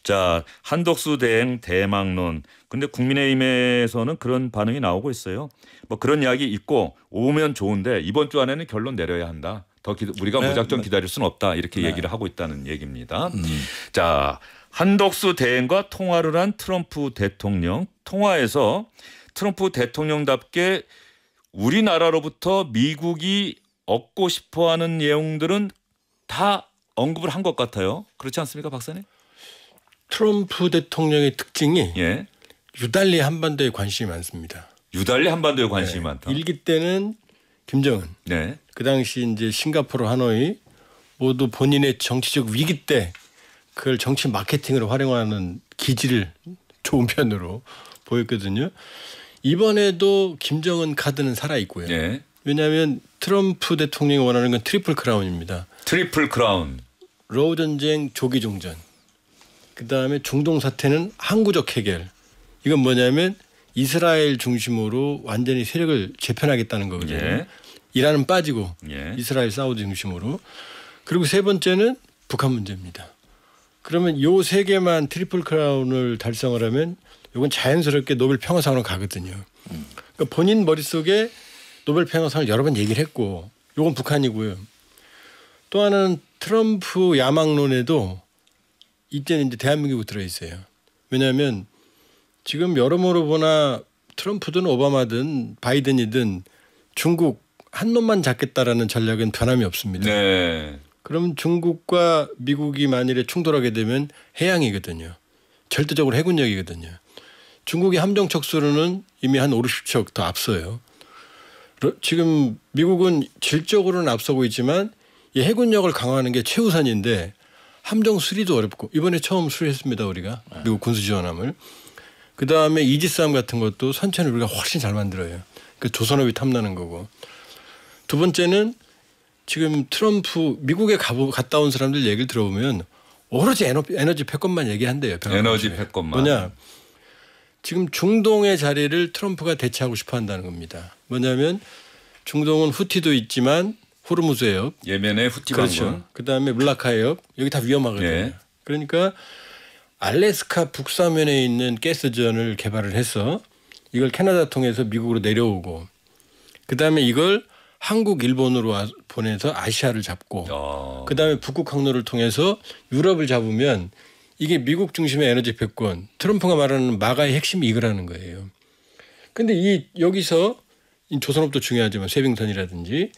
자 한덕수 대행 대망론. 근데 국민의힘에서는 그런 반응이 나오고 있어요. 뭐 그런 이야기 있고 오면 좋은데 이번 주 안에는 결론 내려야 한다. 우리가 네, 무작정 네. 기다릴 수는 없다 이렇게 네. 얘기를 하고 있다는 얘기입니다. 자 한덕수 대행과 통화를 한 트럼프 대통령. 통화에서 트럼프 대통령답게 우리나라로부터 미국이 얻고 싶어하는 내용들은 다 언급을 한 것 같아요. 그렇지 않습니까, 박사님? 트럼프 대통령의 특징이 예. 유달리 한반도에 관심이 많습니다. 유달리 한반도에 관심이 많다. 일기 때는 김정은, 네. 그 당시 이제 싱가포르, 하노이 모두 본인의 정치적 위기 때 그걸 정치 마케팅으로 활용하는 기질을 좋은 편으로 보였거든요. 이번에도 김정은 카드는 살아 있고요. 예. 왜냐하면 트럼프 대통령이 원하는 건 트리플 크라운입니다. 트리플 크라운. 러우 전쟁 조기 종전. 그다음에 중동 사태는 항구적 해결. 이건 뭐냐면 이스라엘 중심으로 완전히 세력을 재편하겠다는 거거든요. 예. 이란은 빠지고 예. 이스라엘 사우디 중심으로. 그리고 세 번째는 북한 문제입니다. 그러면 요 세 개만 트리플 크라운을 달성을 하면 이건 자연스럽게 노벨 평화상으로 가거든요. 그러니까 본인 머릿속에 노벨 평화상을 여러 번 얘기를 했고 이건 북한이고요. 또 하나는 트럼프 야망론에도 이때는 이제 대한민국이 들어있어요. 왜냐하면 지금 여러모로 보나 트럼프든 오바마든 바이든이든 중국 한 놈만 잡겠다라는 전략은 변함이 없습니다. 네. 그럼 중국과 미국이 만일에 충돌하게 되면 해양이거든요. 절대적으로 해군력이거든요. 중국의 함정 척수로는 이미 한 50척 더 앞서요. 지금 미국은 질적으로는 앞서고 있지만 이 해군력을 강화하는 게 최우선인데 함정 수리도 어렵고 이번에 처음 수리했습니다. 우리가 미국 군수지원함을. 그다음에 이지스함 같은 것도 선체는 우리가 훨씬 잘 만들어요. 그 조선업이 탐나는 거고. 두 번째는 지금 트럼프 미국에 갔다 온 사람들 얘기를 들어보면 오로지 에너지 패권만 얘기한대요. 에너지 패권만. 뭐냐. 지금 중동의 자리를 트럼프가 대체하고 싶어 한다는 겁니다. 뭐냐면 중동은 후티도 있지만 호르무즈 해협. 예멘의 후티 그렇죠. 반군. 그다음에 물라카 해협. 여기 다 위험하거든요. 예. 그러니까 알래스카 북서면에 있는 가스전을 개발을 해서 이걸 캐나다 통해서 미국으로 내려오고 그다음에 이걸 한국, 일본으로 보내서 아시아를 잡고 그다음에 북극 항로를 통해서 유럽을 잡으면 이게 미국 중심의 에너지 패권 트럼프가 말하는 마가의 핵심이 이거라는 거예요. 그런데 여기서 조선업도 중요하지만 쇠빙선이라든지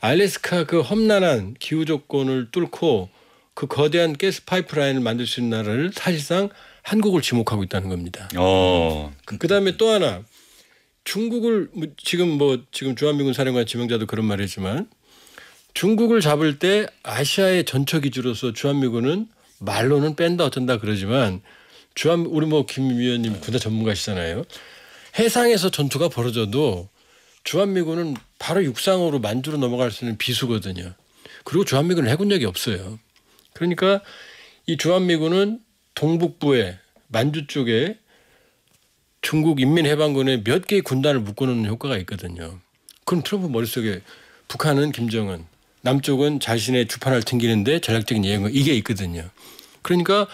알래스카 그 험난한 기후 조건을 뚫고 그 거대한 가스 파이프라인을 만들 수 있는 나라를 사실상 한국을 지목하고 있다는 겁니다. 그다음에 또 하나 중국을 지금 주한미군 사령관 지명자도 그런 말했지만 중국을 잡을 때 아시아의 전처기지로서 주한미군은 말로는 뺀다 어쩐다 그러지만 우리 김 위원님 군사 전문가시잖아요. 해상에서 전투가 벌어져도 주한미군은 바로 육상으로 만주로 넘어갈 수 있는 비수거든요. 그리고 주한미군은 해군력이 없어요. 그러니까 이 주한미군은 동북부에 만주 쪽에 중국 인민해방군의 몇 개의 군단을 묶어놓는 효과가 있거든요. 그럼 트럼프 머릿속에 북한은 김정은, 남쪽은 자신의 주판을 튕기는데 전략적인 예언 이게 있거든요. 그러니까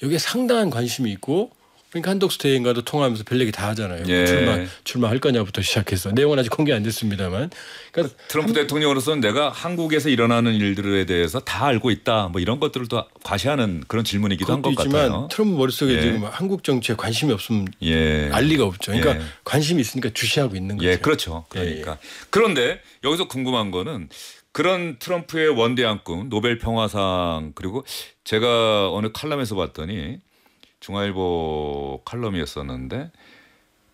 여기에 상당한 관심이 있고 그러니까 한덕수 대행과도 통화하면서 별 얘기 다 하잖아요. 예. 출마할 거냐부터 시작해서 내용은 아직 공개 안 됐습니다만. 그러니까 트럼프 대통령으로서는 내가 한국에서 일어나는 일들에 대해서 다 알고 있다. 뭐 이런 것들을 또 과시하는 그런 질문이기도 한 것 같아요. 트럼프 머릿속에 예. 지금 한국 정치에 관심이 없으면 예. 알 리가 없죠. 그러니까 예. 관심이 있으니까 주시하고 있는 거죠. 예, 그렇죠. 그러니까 그런데 여기서 궁금한 거는 그런 트럼프의 원대한 꿈, 노벨 평화상 그리고 제가 어느 칼럼에서 봤더니 중앙일보 칼럼이었었는데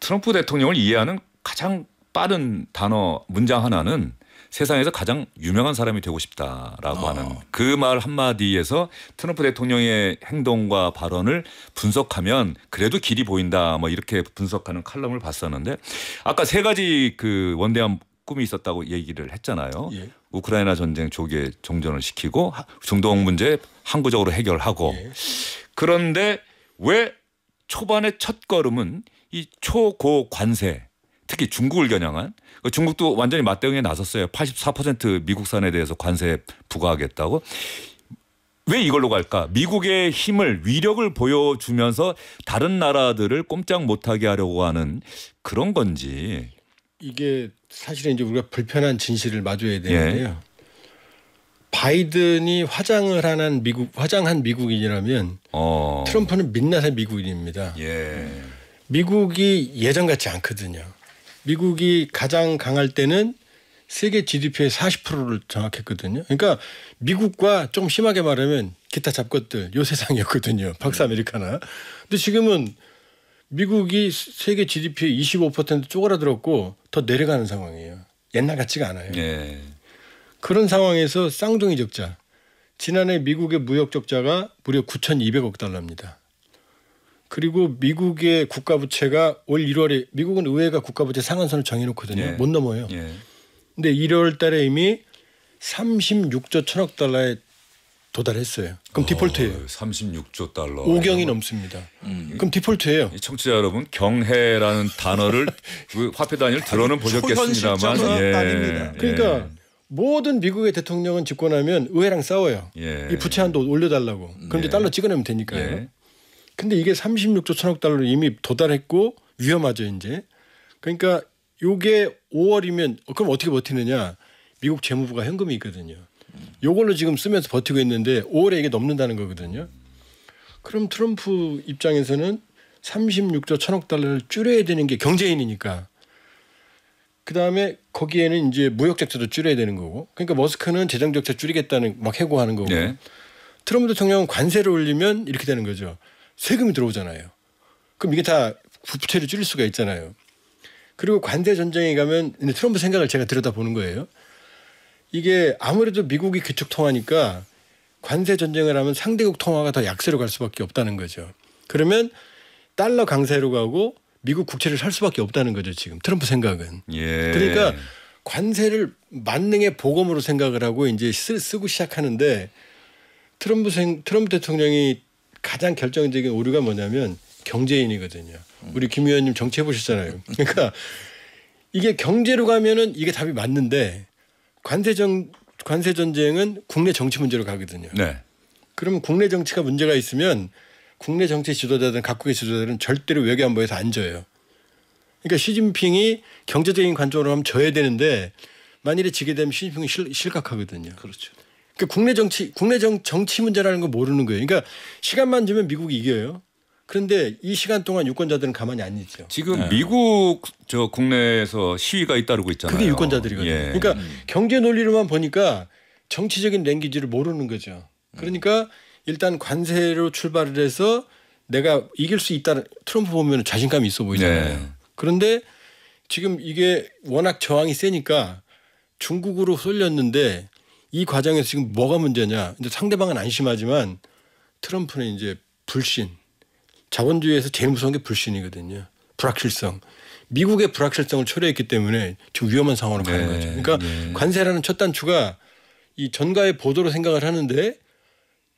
트럼프 대통령을 이해하는 가장 빠른 단어 문장 하나는 세상에서 가장 유명한 사람이 되고 싶다라고 하는 그 말 한마디에서 트럼프 대통령의 행동과 발언을 분석하면 그래도 길이 보인다 뭐 이렇게 분석하는 칼럼을 봤었는데 아까 세 가지 그 원대한 꿈이 있었다고 얘기를 했잖아요. 예. 우크라이나 전쟁 조기에 종전을 시키고 중동 문제 항구적으로 해결하고 예. 그런데 왜 초반의 첫 걸음은 이 초고 관세 특히 중국을 겨냥한 중국도 완전히 맞대응에 나섰어요. 84% 미국산에 대해서 관세 부과하겠다고. 왜 이걸로 갈까? 미국의 힘을 위력을 보여주면서 다른 나라들을 꼼짝 못하게 하려고 하는 그런 건지. 이게 사실은 이제 우리가 불편한 진실을 마주해야 되는데요. 예. 바이든이 화장한 미국인이라면 트럼프는 민낯의 미국인입니다. 예. 미국이 예전 같지 않거든요. 미국이 가장 강할 때는 세계 GDP의 40%를 장악했거든요. 그러니까 미국과 좀 심하게 말하면 기타 잡것들 요 세상이었거든요. 박스 아메리카나. 근데 지금은 미국이 세계 GDP의 25% 쪼그라들었고 더 내려가는 상황이에요. 옛날 같지가 않아요. 예. 그런 상황에서 쌍둥이 적자. 지난해 미국의 무역 적자가 무려 9,200억 달러입니다. 그리고 미국의 국가부채가 올 1월에 미국은 의회가 국가부채 상한선을 정해놓거든요. 예. 못 넘어요. 예. 근데 1월 달에 이미 36조 1천억 달러에 도달했어요. 그럼 디폴트예요. 36조 달러. 5경이 넘습니다. 그럼 디폴트예요. 이 청취자 여러분 경해라는 단어를 그 화폐 단위를 들어는 보셨겠습니다만 초현실적인 단위입니다. 그러니까 모든 미국의 대통령은 집권하면 의회랑 싸워요. 예. 이 부채 한도 올려달라고. 그럼 이제 달러 찍어내면 되니까요. 예. 근데 이게 36조 1천억 달러 이미 도달했고 위험하죠 이제. 그러니까 요게 5월이면 그럼 어떻게 버티느냐. 미국 재무부가 현금이 있거든요. 요걸로 지금 쓰면서 버티고 있는데 5월에 이게 넘는다는 거거든요. 그럼 트럼프 입장에서는 36조 1천억 달러를 줄여야 되는 게 경제인이니까. 그다음에 거기에는 이제 무역 적자도 줄여야 되는 거고. 그러니까 머스크는 재정 적자 줄이겠다는 막 해고하는 거고. 네. 트럼프 대통령은 관세를 올리면 이렇게 되는 거죠. 세금이 들어오잖아요. 그럼 이게 다 부채를 줄일 수가 있잖아요. 그리고 관세 전쟁에 가면 트럼프 생각을 제가 들여다보는 거예요. 이게 아무래도 미국이 기축 통화니까 관세 전쟁을 하면 상대국 통화가 더 약세로 갈 수밖에 없다는 거죠. 그러면 달러 강세로 가고 미국 국채를 살 수밖에 없다는 거죠. 지금 트럼프 생각은. 예. 그러니까 관세를 만능의 보검으로 생각을 하고 이제 쓰고 시작하는데 트럼프 대통령이 가장 결정적인 오류가 뭐냐면 경제인이거든요. 우리 김 의원님 정치해 보셨잖아요. 그러니까 이게 경제로 가면은 이게 답이 맞는데 관세 전쟁은 국내 정치 문제로 가거든요. 네. 그러면 국내 정치가 문제가 있으면 국내 정치 지도자들은 각국의 지도자들은 절대로 외교안보에서 안 져요. 그러니까 시진핑이 경제적인 관점으로 하면 져야 되는데 만일에 지게 되면 시진핑이 실각하거든요. 그렇죠. 그러니까 국내 정치 문제라는 걸 모르는 거예요. 그러니까 시간만 주면 미국이 이겨요. 그런데 이 시간 동안 유권자들은 가만히 안 있죠. 지금 미국 저 국내에서 시위가 잇따르고 있잖아요. 그게 유권자들이거든요. 예. 그러니까 경제 논리로만 보니까 정치적인 랭귀지를 모르는 거죠. 그러니까 일단 관세로 출발을 해서 내가 이길 수 있다는 트럼프 보면 자신감이 있어 보이잖아요. 네. 그런데 지금 이게 워낙 저항이 세니까 중국으로 쏠렸는데 이 과정에서 지금 뭐가 문제냐. 이제 상대방은 안심하지만 트럼프는 이제 불신. 자본주의에서 제일 무서운 게 불신이거든요. 불확실성. 미국의 불확실성을 초래했기 때문에 지금 위험한 상황으로 가는 거죠. 그러니까 관세라는 첫 단추가 이 전가의 보도로 생각을 하는데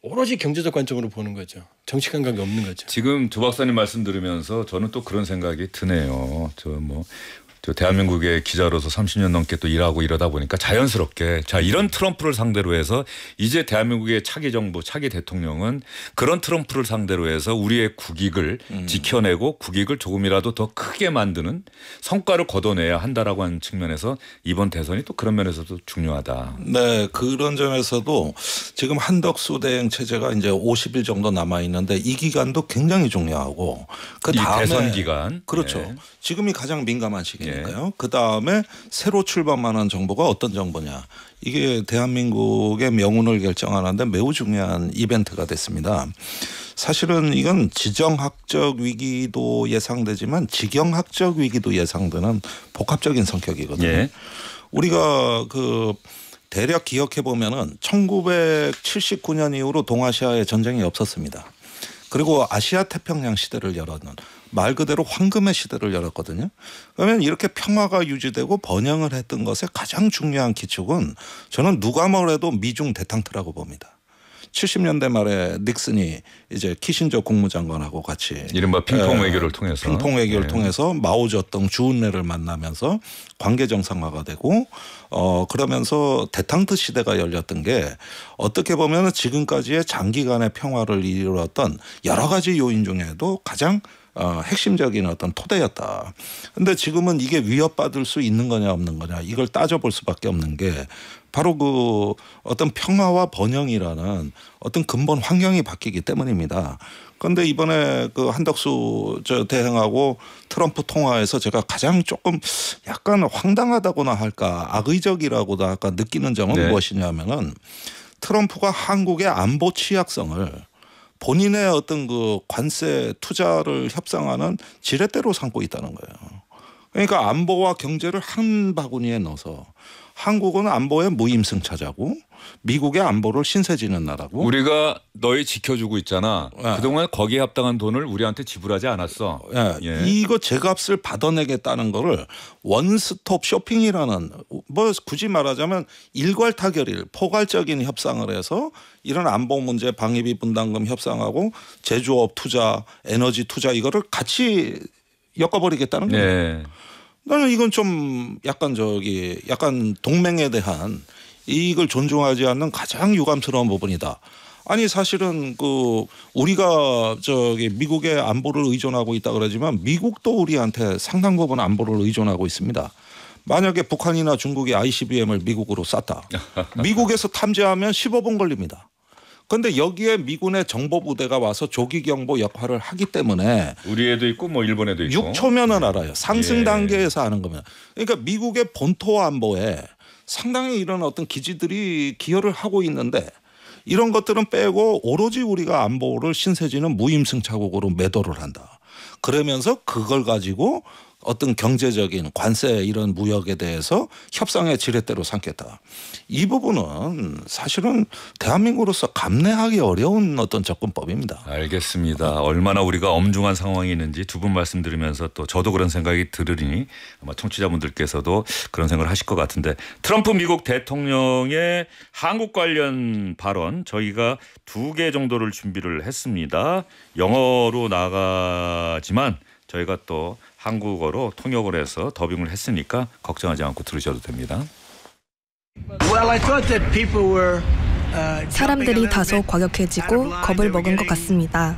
오로지 경제적 관점으로 보는 거죠. 정치 감각이 없는 거죠. 지금 조 박사님 말씀 들으면서 저는 또 그런 생각이 드네요. 저 대한민국의 기자로서 30년 넘게 또 일하고 이러다 보니까 자연스럽게 자 이런 트럼프를 상대로 해서 이제 대한민국의 차기 정부 차기 대통령은 그런 트럼프를 상대로 해서 우리의 국익을 지켜내고 국익을 조금이라도 더 크게 만드는 성과를 거둬내야 한다라고 하는 측면에서 이번 대선이 또 그런 면에서도 중요하다. 네, 그런 점에서도 지금 한덕수 대행 체제가 이제 50일 정도 남아 있는데 이 기간도 굉장히 중요하고 그 다음에 대선 기간 그렇죠. 네. 지금이 가장 민감한 시기니까요. 그 다음에 새로 출범하는 정부가 어떤 정부냐. 이게 대한민국의 명운을 결정하는데 매우 중요한 이벤트가 됐습니다. 사실은 이건 지정학적 위기도 예상되지만 지경학적 위기도 예상되는 복합적인 성격이거든요. 예. 우리가 그 대략 기억해 보면은 1979년 이후로 동아시아에 전쟁이 없었습니다. 그리고 아시아 태평양 시대를 열었는 말 그대로 황금의 시대를 열었거든요. 그러면 이렇게 평화가 유지되고 번영을 했던 것의 가장 중요한 기축은 저는 누가 뭐래도 미중 대탕트라고 봅니다. 70년대 말에 닉슨이 이제 키신저 국무장관하고 같이 이른바 핑퐁 외교를 통해서 통해서 마오쩌둥 주은래를 만나면서 관계 정상화가 되고 그러면서 대탕트 시대가 열렸던 게 어떻게 보면 지금까지의 장기간의 평화를 이루었던 여러 가지 요인 중에도 가장 핵심적인 어떤 토대였다. 그런데 지금은 이게 위협받을 수 있는 거냐 없는 거냐 이걸 따져볼 수밖에 없는 게 바로 그 어떤 평화와 번영이라는 어떤 근본 환경이 바뀌기 때문입니다. 그런데 이번에 그 한덕수 대행하고 트럼프 통화에서 제가 가장 조금 약간 황당하다고나 할까 악의적이라고나 할까 느끼는 점은 무엇이냐면은 트럼프가 한국의 안보 취약성을 본인의 어떤 그 관세 투자를 협상하는 지렛대로 삼고 있다는 거예요. 그러니까 안보와 경제를 한 바구니에 넣어서 한국은 안보의 무임승차자고 미국의 안보를 신세지는 나라고 우리가 너희 지켜주고 있잖아. 그동안 거기에 합당한 돈을 우리한테 지불하지 않았어. 이거 제값을 받아내겠다는 거를 원스톱 쇼핑이라는 뭐 굳이 말하자면 일괄타결일 포괄적인 협상을 해서 이런 안보 문제 방위비 분담금 협상하고 제조업 투자 에너지 투자 이거를 같이 엮어버리겠다는 거예요. 나는 이건 좀 약간 동맹에 대한 이익을 존중하지 않는 가장 유감스러운 부분이다. 아니 사실은 그 우리가 미국의 안보를 의존하고 있다 그러지만 미국도 우리한테 상당 부분 안보를 의존하고 있습니다. 만약에 북한이나 중국이 ICBM을 미국으로 쐈다. 미국에서 탐지하면 15분 걸립니다. 그런데 여기에 미군의 정보부대가 와서 조기경보 역할을 하기 때문에 우리에도 있고 뭐 일본에도 있고 6초면은 알아요. 상승 단계에서 하는 거면. 그러니까 미국의 본토 안보에 상당히 이런 어떤 기지들이 기여를 하고 있는데 이런 것들은 빼고 오로지 우리가 안보를 신세지는 무임승차국으로 매도를 한다. 그러면서 그걸 가지고 어떤 경제적인 관세 이런 무역에 대해서 협상의 지렛대로 삼겠다. 이 부분은 사실은 대한민국으로서 감내하기 어려운 어떤 접근법입니다. 알겠습니다. 얼마나 우리가 엄중한 상황이 있는지 두 분 말씀 들으면서 또 저도 그런 생각이 들으니 아마 청취자분들께서도 그런 생각을 하실 것 같은데 트럼프 미국 대통령의 한국 관련 발언 저희가 2개 정도를 준비를 했습니다. 영어로 나가지만 저희가 또 한국어로 통역을 해서 더빙을 했으니까 걱정하지 않고 들으셔도 됩니다. 사람들이 다소 과격해지고 겁을 먹은 것 같습니다.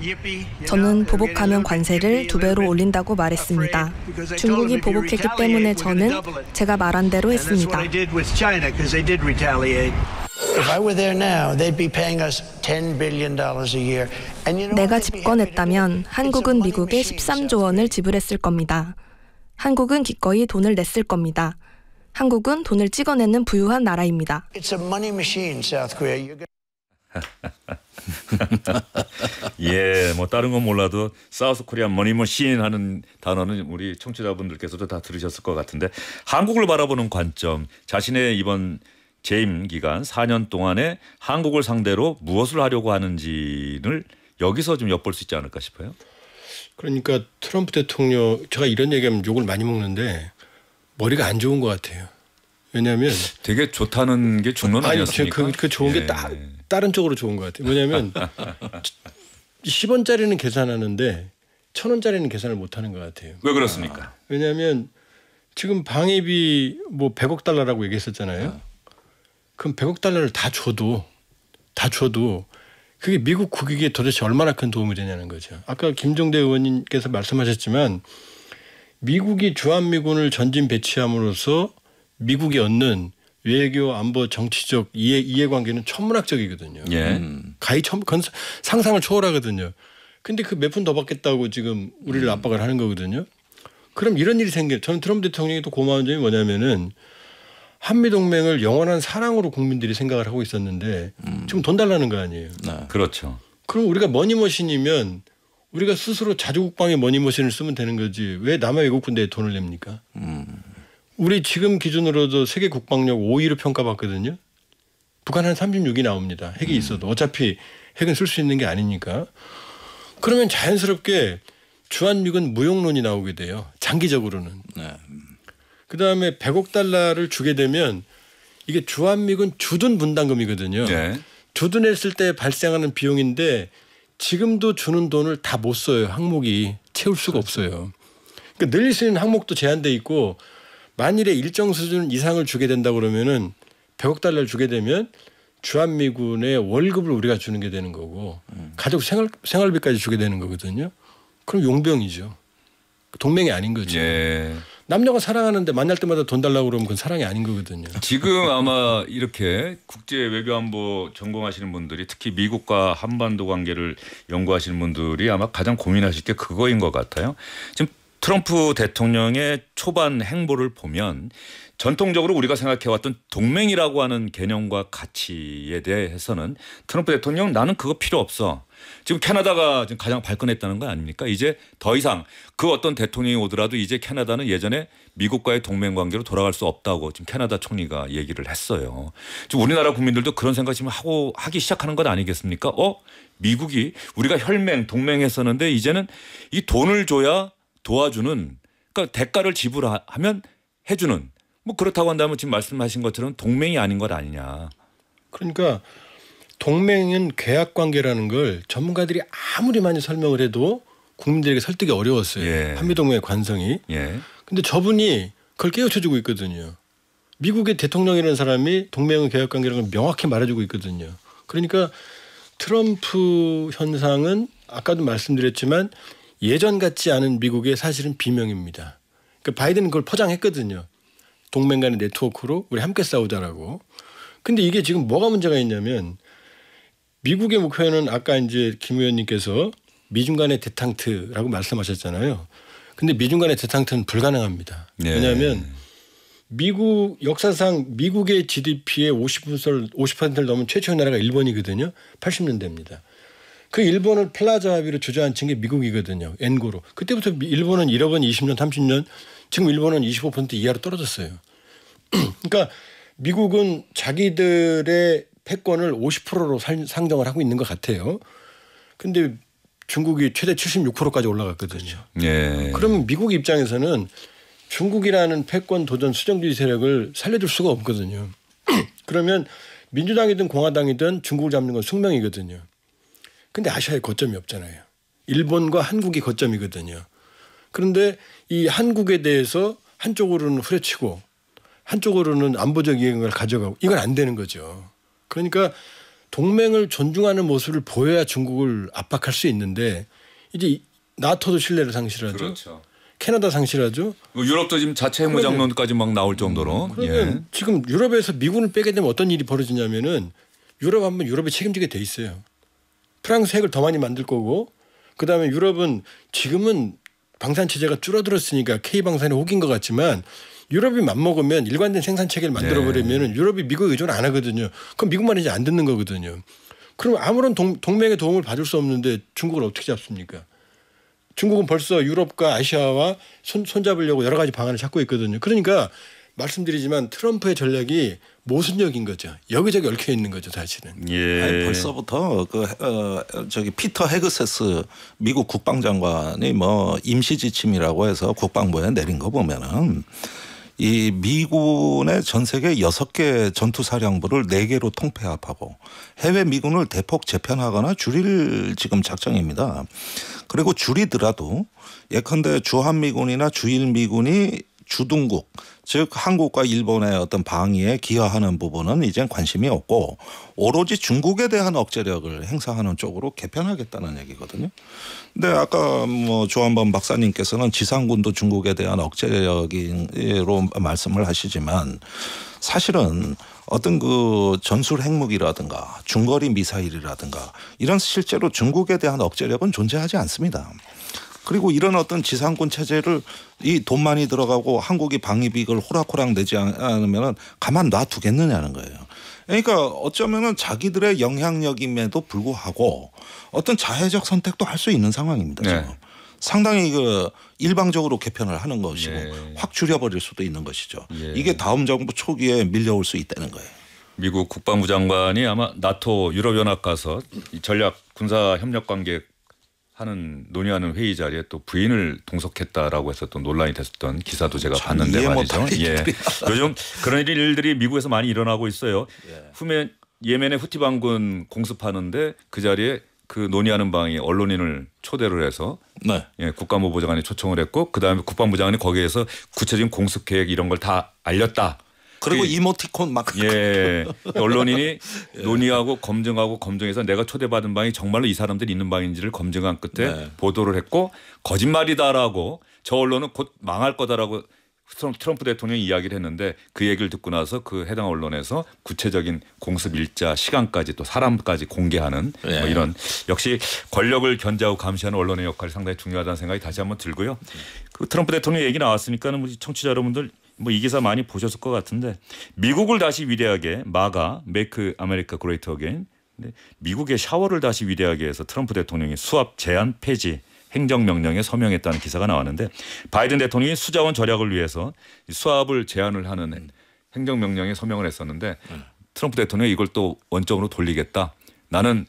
저는 보복하면 관세를 2배로 올린다고 말했습니다. 중국이 보복했기 때문에 저는 제가 말한 대로 했습니다. 내가 집권했다면 한국은 미국에 13조 원을 지불했을 겁니다. 한국은 기꺼이 돈을 냈을 겁니다. 한국은 돈을 찍어내는 부유한 나라입니다. 예, 뭐 다른 건 몰라도 사우스 코리안 머니머신 하는 단어는 우리 청취자분들께서도 다 들으셨을 것 같은데 한국을 바라보는 관점, 자신의 이번 재임 기간 4년 동안에 한국을 상대로 무엇을 하려고 하는지를 여기서 좀 엿볼 수 있지 않을까 싶어요. 그러니까 트럼프 대통령 제가 이런 얘기하면 욕을 많이 먹는데 머리가 안 좋은 것 같아요. 왜냐하면 되게 좋다는 게 중론 아니었습니까? 그 좋은 게 다른 쪽으로 좋은 것 같아요. 왜냐하면 10원짜리는 계산하는데 1,000원짜리는 계산을 못하는 것 같아요. 왜 그렇습니까? 왜냐하면 지금 방위비 뭐 100억 달러라고 얘기했었잖아요. 그럼 100억 달러를 다 줘도 그게 미국 국익에 도대체 얼마나 큰 도움이 되냐는 거죠. 아까 김종대 의원님께서 말씀하셨지만 미국이 주한미군을 전진 배치함으로써 미국이 얻는 외교 안보 정치적 이해관계는 천문학적이거든요. 그건 상상을 초월하거든요. 근데 그 몇 푼 더 받겠다고 지금 우리를 압박을 하는 거거든요. 그럼 이런 일이 저는 트럼프 대통령이 또 고마운 점이 뭐냐면은 한미동맹을 영원한 사랑으로 국민들이 생각을 하고 있었는데 지금 돈 달라는 거 아니에요. 그렇죠. 그럼 우리가 머니머신이면 우리가 스스로 자주국방의 머니머신을 쓰면 되는 거지 왜 남의 외국 군대에 돈을 냅니까? 우리 지금 기준으로도 세계 국방력 5위로 평가받거든요. 북한 한 36이 나옵니다. 핵이 있어도 어차피 핵은 쓸 수 있는 게 아니니까. 그러면 자연스럽게 주한미군 무용론이 나오게 돼요. 장기적으로는. 네. 그다음에 100억 달러를 주게 되면 이게 주한미군 주둔 분담금이거든요. 네. 주둔했을 때 발생하는 비용인데 지금도 주는 돈을 다 못 써요. 항목이 채울 수가 없어요. 그러니까 늘릴 수 있는 항목도 제한돼 있고 만일에 일정 수준 이상을 주게 된다 그러면은 100억 달러를 주게 되면 주한미군의 월급을 우리가 주는 게 되는 거고 가족 생활비까지 주게 되는 거거든요. 그럼 용병이죠. 동맹이 아닌 거죠. 예. 남녀가 사랑하는데 만날 때마다 돈 달라고 그러면 그건 사랑이 아닌 거거든요. 지금 아마 이렇게 국제 외교안보 전공하시는 분들이 특히 미국과 한반도 관계를 연구하시는 분들이 아마 가장 고민하실 게 그거인 것 같아요. 지금 트럼프 대통령의 초반 행보를 보면 전통적으로 우리가 생각해왔던 동맹이라고 하는 개념과 가치에 대해서는 트럼프 대통령 나는 그거 필요 없어. 지금 캐나다가 지금 가장 발끈했다는 거 아닙니까? 이제 더 이상 그 어떤 대통령이 오더라도 이제 캐나다는 예전에 미국과의 동맹 관계로 돌아갈 수 없다고 지금 캐나다 총리가 얘기를 했어요. 지금 우리나라 국민들도 그런 생각 지금 하기 시작하는 것 아니겠습니까? 미국이 우리가 혈맹 동맹했었는데 이제는 이 돈을 줘야 도와주는 그러니까 대가를 지불하면 해주는 뭐 그렇다고 한다면 지금 말씀하신 것처럼 동맹이 아닌 것 아니냐. 그러니까 동맹은 계약 관계라는 걸 전문가들이 아무리 많이 설명을 해도 국민들에게 설득이 어려웠어요. 예. 한미동맹의 관성이. 예. 근데 저분이 그걸 깨우쳐주고 있거든요. 미국의 대통령이라는 사람이 동맹은 계약 관계라는 걸 명확히 말해주고 있거든요. 그러니까 트럼프 현상은 아까도 말씀드렸지만 예전 같지 않은 미국의 사실은 비명입니다. 그러니까 바이든은 그걸 포장했거든요. 동맹 간의 네트워크로 우리 함께 싸우자라고. 근데 이게 지금 뭐가 문제가 있냐면 미국의 목표는 아까 이제 김 의원님께서 미중 간의 데탕트라고 말씀하셨잖아요. 근데 미중 간의 데탕트는 불가능합니다. 네. 왜냐하면 미국 역사상 미국의 GDP의 50%를 넘은 최초의 나라가 일본이거든요. 80년대입니다. 그 일본을 플라자 합의로 주저앉힌 게 미국이거든요. 엔고로. 그때부터 일본은 잃어본 20년, 30년 지금 일본은 25% 이하로 떨어졌어요. 그러니까 미국은 자기들의 패권을 50%로 상정을 하고 있는 것 같아요. 근데 중국이 최대 76%까지 올라갔거든요. 예. 그러면 미국 입장에서는 중국이라는 패권 도전 수정주의 세력을 살려줄 수가 없거든요. 그러면 민주당이든 공화당이든 중국을 잡는 건 숙명이거든요. 근데 아시아에 거점이 없잖아요. 일본과 한국이 거점이거든요. 그런데 이 한국에 대해서 한쪽으로는 후려치고 한쪽으로는 안보적 이익을 가져가고 이건 안 되는 거죠. 그러니까 동맹을 존중하는 모습을 보여야 중국을 압박할 수 있는데 이제 나토도 신뢰를 상실하죠. 그렇죠. 캐나다 상실하죠. 유럽도 지금 자체 핵무장론까지 막 나올 정도로. 그러면 지금 유럽에서 미군을 빼게 되면 어떤 일이 벌어지냐면은 유럽 하면 유럽이 책임지게 돼 있어요. 프랑스 핵을 더 많이 만들 거고 그다음에 유럽은 지금은 방산 체제가 줄어들었으니까 K 방산에 혹인 것 같지만 유럽이 맘먹으면 일관된 생산 체계를 만들어 버리면은 유럽이 미국 의존 안 하거든요. 그럼 미국만 이제 안 듣는 거거든요. 그럼 아무런 동맹의 도움을 받을 수 없는데 중국을 어떻게 잡습니까? 중국은 벌써 유럽과 아시아와 손잡으려고 여러 가지 방안을 찾고 있거든요. 그러니까 말씀드리지만 트럼프의 전략이 모순적인 거죠. 여기저기 얽혀 있는 거죠, 사실은. 예. 아니, 벌써부터 저기 피터 헤그세스 미국 국방장관이 뭐 임시 지침이라고 해서 국방부에 내린 거 보면은 이 미군의 전 세계 6개 전투사령부를 4개로 통폐합하고 해외 미군을 대폭 재편하거나 줄일 지금 작정입니다. 그리고 줄이더라도 예컨대 주한미군이나 주일미군이 주둔국 즉 한국과 일본의 어떤 방위에 기여하는 부분은 이젠 관심이 없고 오로지 중국에 대한 억제력을 행사하는 쪽으로 개편하겠다는 얘기거든요. 근데 아까 뭐 조한범 박사님께서는 지상군도 중국에 대한 억제력으로 말씀을 하시지만 사실은 어떤 그 전술 핵무기라든가 중거리 미사일이라든가 이런 실제로 중국에 대한 억제력은 존재하지 않습니다. 그리고 이런 어떤 지상군 체제를 이 돈 많이 들어가고 한국이 방위비익을 호락호락 내지 않으면 가만 놔두겠느냐는 거예요. 그러니까 어쩌면은 자기들의 영향력임에도 불구하고 어떤 자해적 선택도 할 수 있는 상황입니다. 지금. 네. 상당히 그 일방적으로 개편을 하는 것이고 예. 확 줄여버릴 수도 있는 것이죠. 예. 이게 다음 정부 초기에 밀려올 수 있다는 거예요. 미국 국방부 장관이 아마 나토 유럽연합 가서 이 전략 군사 협력 관계 논의하는 회의 자리에 또 부인을 동석했다라고 해서 또 논란이 됐었던 기사도 제가 봤는데 이해 말이죠. 못할 예. 요즘 그런 일들이 미국에서 많이 일어나고 있어요. 후면 예멘의 후티 반군 공습하는데 그 자리에 그 논의하는 방에 언론인을 초대를 해서 네. 예, 국가안보부 장관이 초청을 했고 그다음에 국방부 장관이 거기에서 구체적인 공습 계획 이런 걸 다 알렸다. 그리고 이모티콘 막 예. 언론인이 논의하고 검증해서 내가 초대받은 방이 정말로 이 사람들이 있는 방인지를 검증한 끝에 네. 보도를 했고 거짓말이다라고 저 언론은 곧 망할 거다라고 트럼프 대통령이 이야기를 했는데 그 얘기를 듣고 나서 그 해당 언론에서 구체적인 공습 일자 시간까지 또 사람까지 공개하는 네. 뭐 이런 역시 권력을 견제하고 감시하는 언론의 역할이 상당히 중요하다는 생각이 다시 한번 들고요. 그 트럼프 대통령 얘기 나왔으니까는 우리 청취자 여러분들 뭐 이 기사 많이 보셨을 것 같은데 미국을 다시 위대하게 마가 Make America Great Again 미국의 샤워를 다시 위대하게 해서 트럼프 대통령이 수압 제한 폐지 행정명령에 서명했다는 기사가 나왔는데 바이든 대통령이 수자원 절약을 위해서 수압을 제한을 하는 행정명령에 서명을 했었는데 트럼프 대통령이 이걸 또 원점으로 돌리겠다. 나는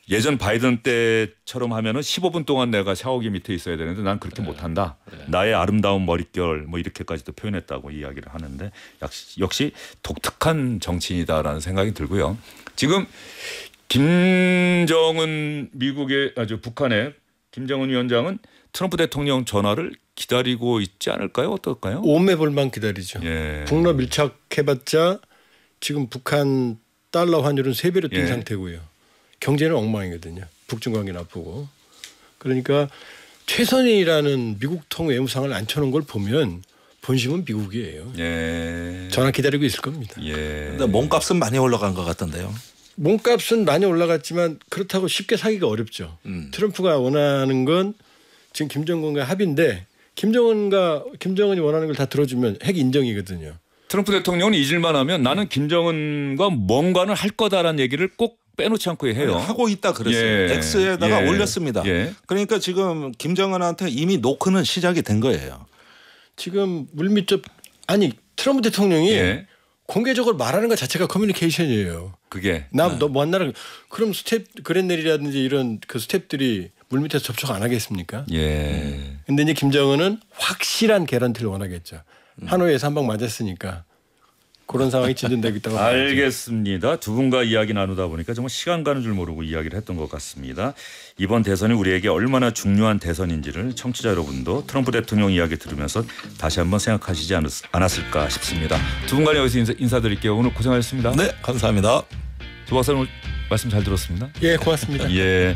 예전 바이든 때처럼 하면은 15분 동안 내가 샤워기 밑에 있어야 되는데 난 그렇게 못한다. 나의 아름다운 머릿결 뭐 이렇게까지도 표현했다고 이야기를 하는데 역시 독특한 정치인이다라는 생각이 들고요. 지금 김정은 북한의 김정은 위원장은 트럼프 대통령 전화를 기다리고 있지 않을까요? 어떨까요? 오매볼만 기다리죠. 예. 북러 밀착해봤자 지금 북한 달러 환율은 3배로 뛴 예. 상태고요. 경제는 엉망이거든요. 북중 관계 나쁘고. 그러니까 최선이라는 미국통 외무상을 앉혀놓은 걸 보면 본심은 미국이에요. 예. 전화 기다리고 있을 겁니다. 예. 근데 몸값은 많이 올라간 것 같던데요. 몸값은 많이 올라갔지만 그렇다고 쉽게 사기가 어렵죠. 트럼프가 원하는 건 지금 김정은과 합의인데 김정은이 원하는 걸 다 들어주면 핵 인정이거든요. 트럼프 대통령은 잊을만 하면 나는 김정은과 뭔가는 할 거다라는 얘기를 꼭 빼놓지 않고 해요. 하고 있다 그랬어요. 예. X에다가 예. 올렸습니다. 예. 그러니까 지금 김정은한테 이미 노크는 시작이 된 거예요. 지금 물밑접 트럼프 대통령이 예. 공개적으로 말하는 것 자체가 커뮤니케이션이에요. 그게 너 만나라. 그럼 그랜넬이라든지 이런 그 스텝들이 물밑에서 접촉 안 하겠습니까? 예. 근데 이제 김정은은 확실한 개런티를 원하겠죠. 하노이에서 한 방 맞았으니까 그런 상황이 진전되겠다고 알겠습니다. 두 분과 이야기 나누다 보니까 정말 시간 가는 줄 모르고 이야기를 했던 것 같습니다. 이번 대선이 우리에게 얼마나 중요한 대선인지를 청취자 여러분도 트럼프 대통령 이야기 들으면서 다시 한번 생각하시지 않았을까 싶습니다. 두 분간 여기서 인사드릴게요. 오늘 고생하셨습니다. 네, 감사합니다. 조 박사님 오늘 말씀 잘 들었습니다. 예, 고맙습니다. 예.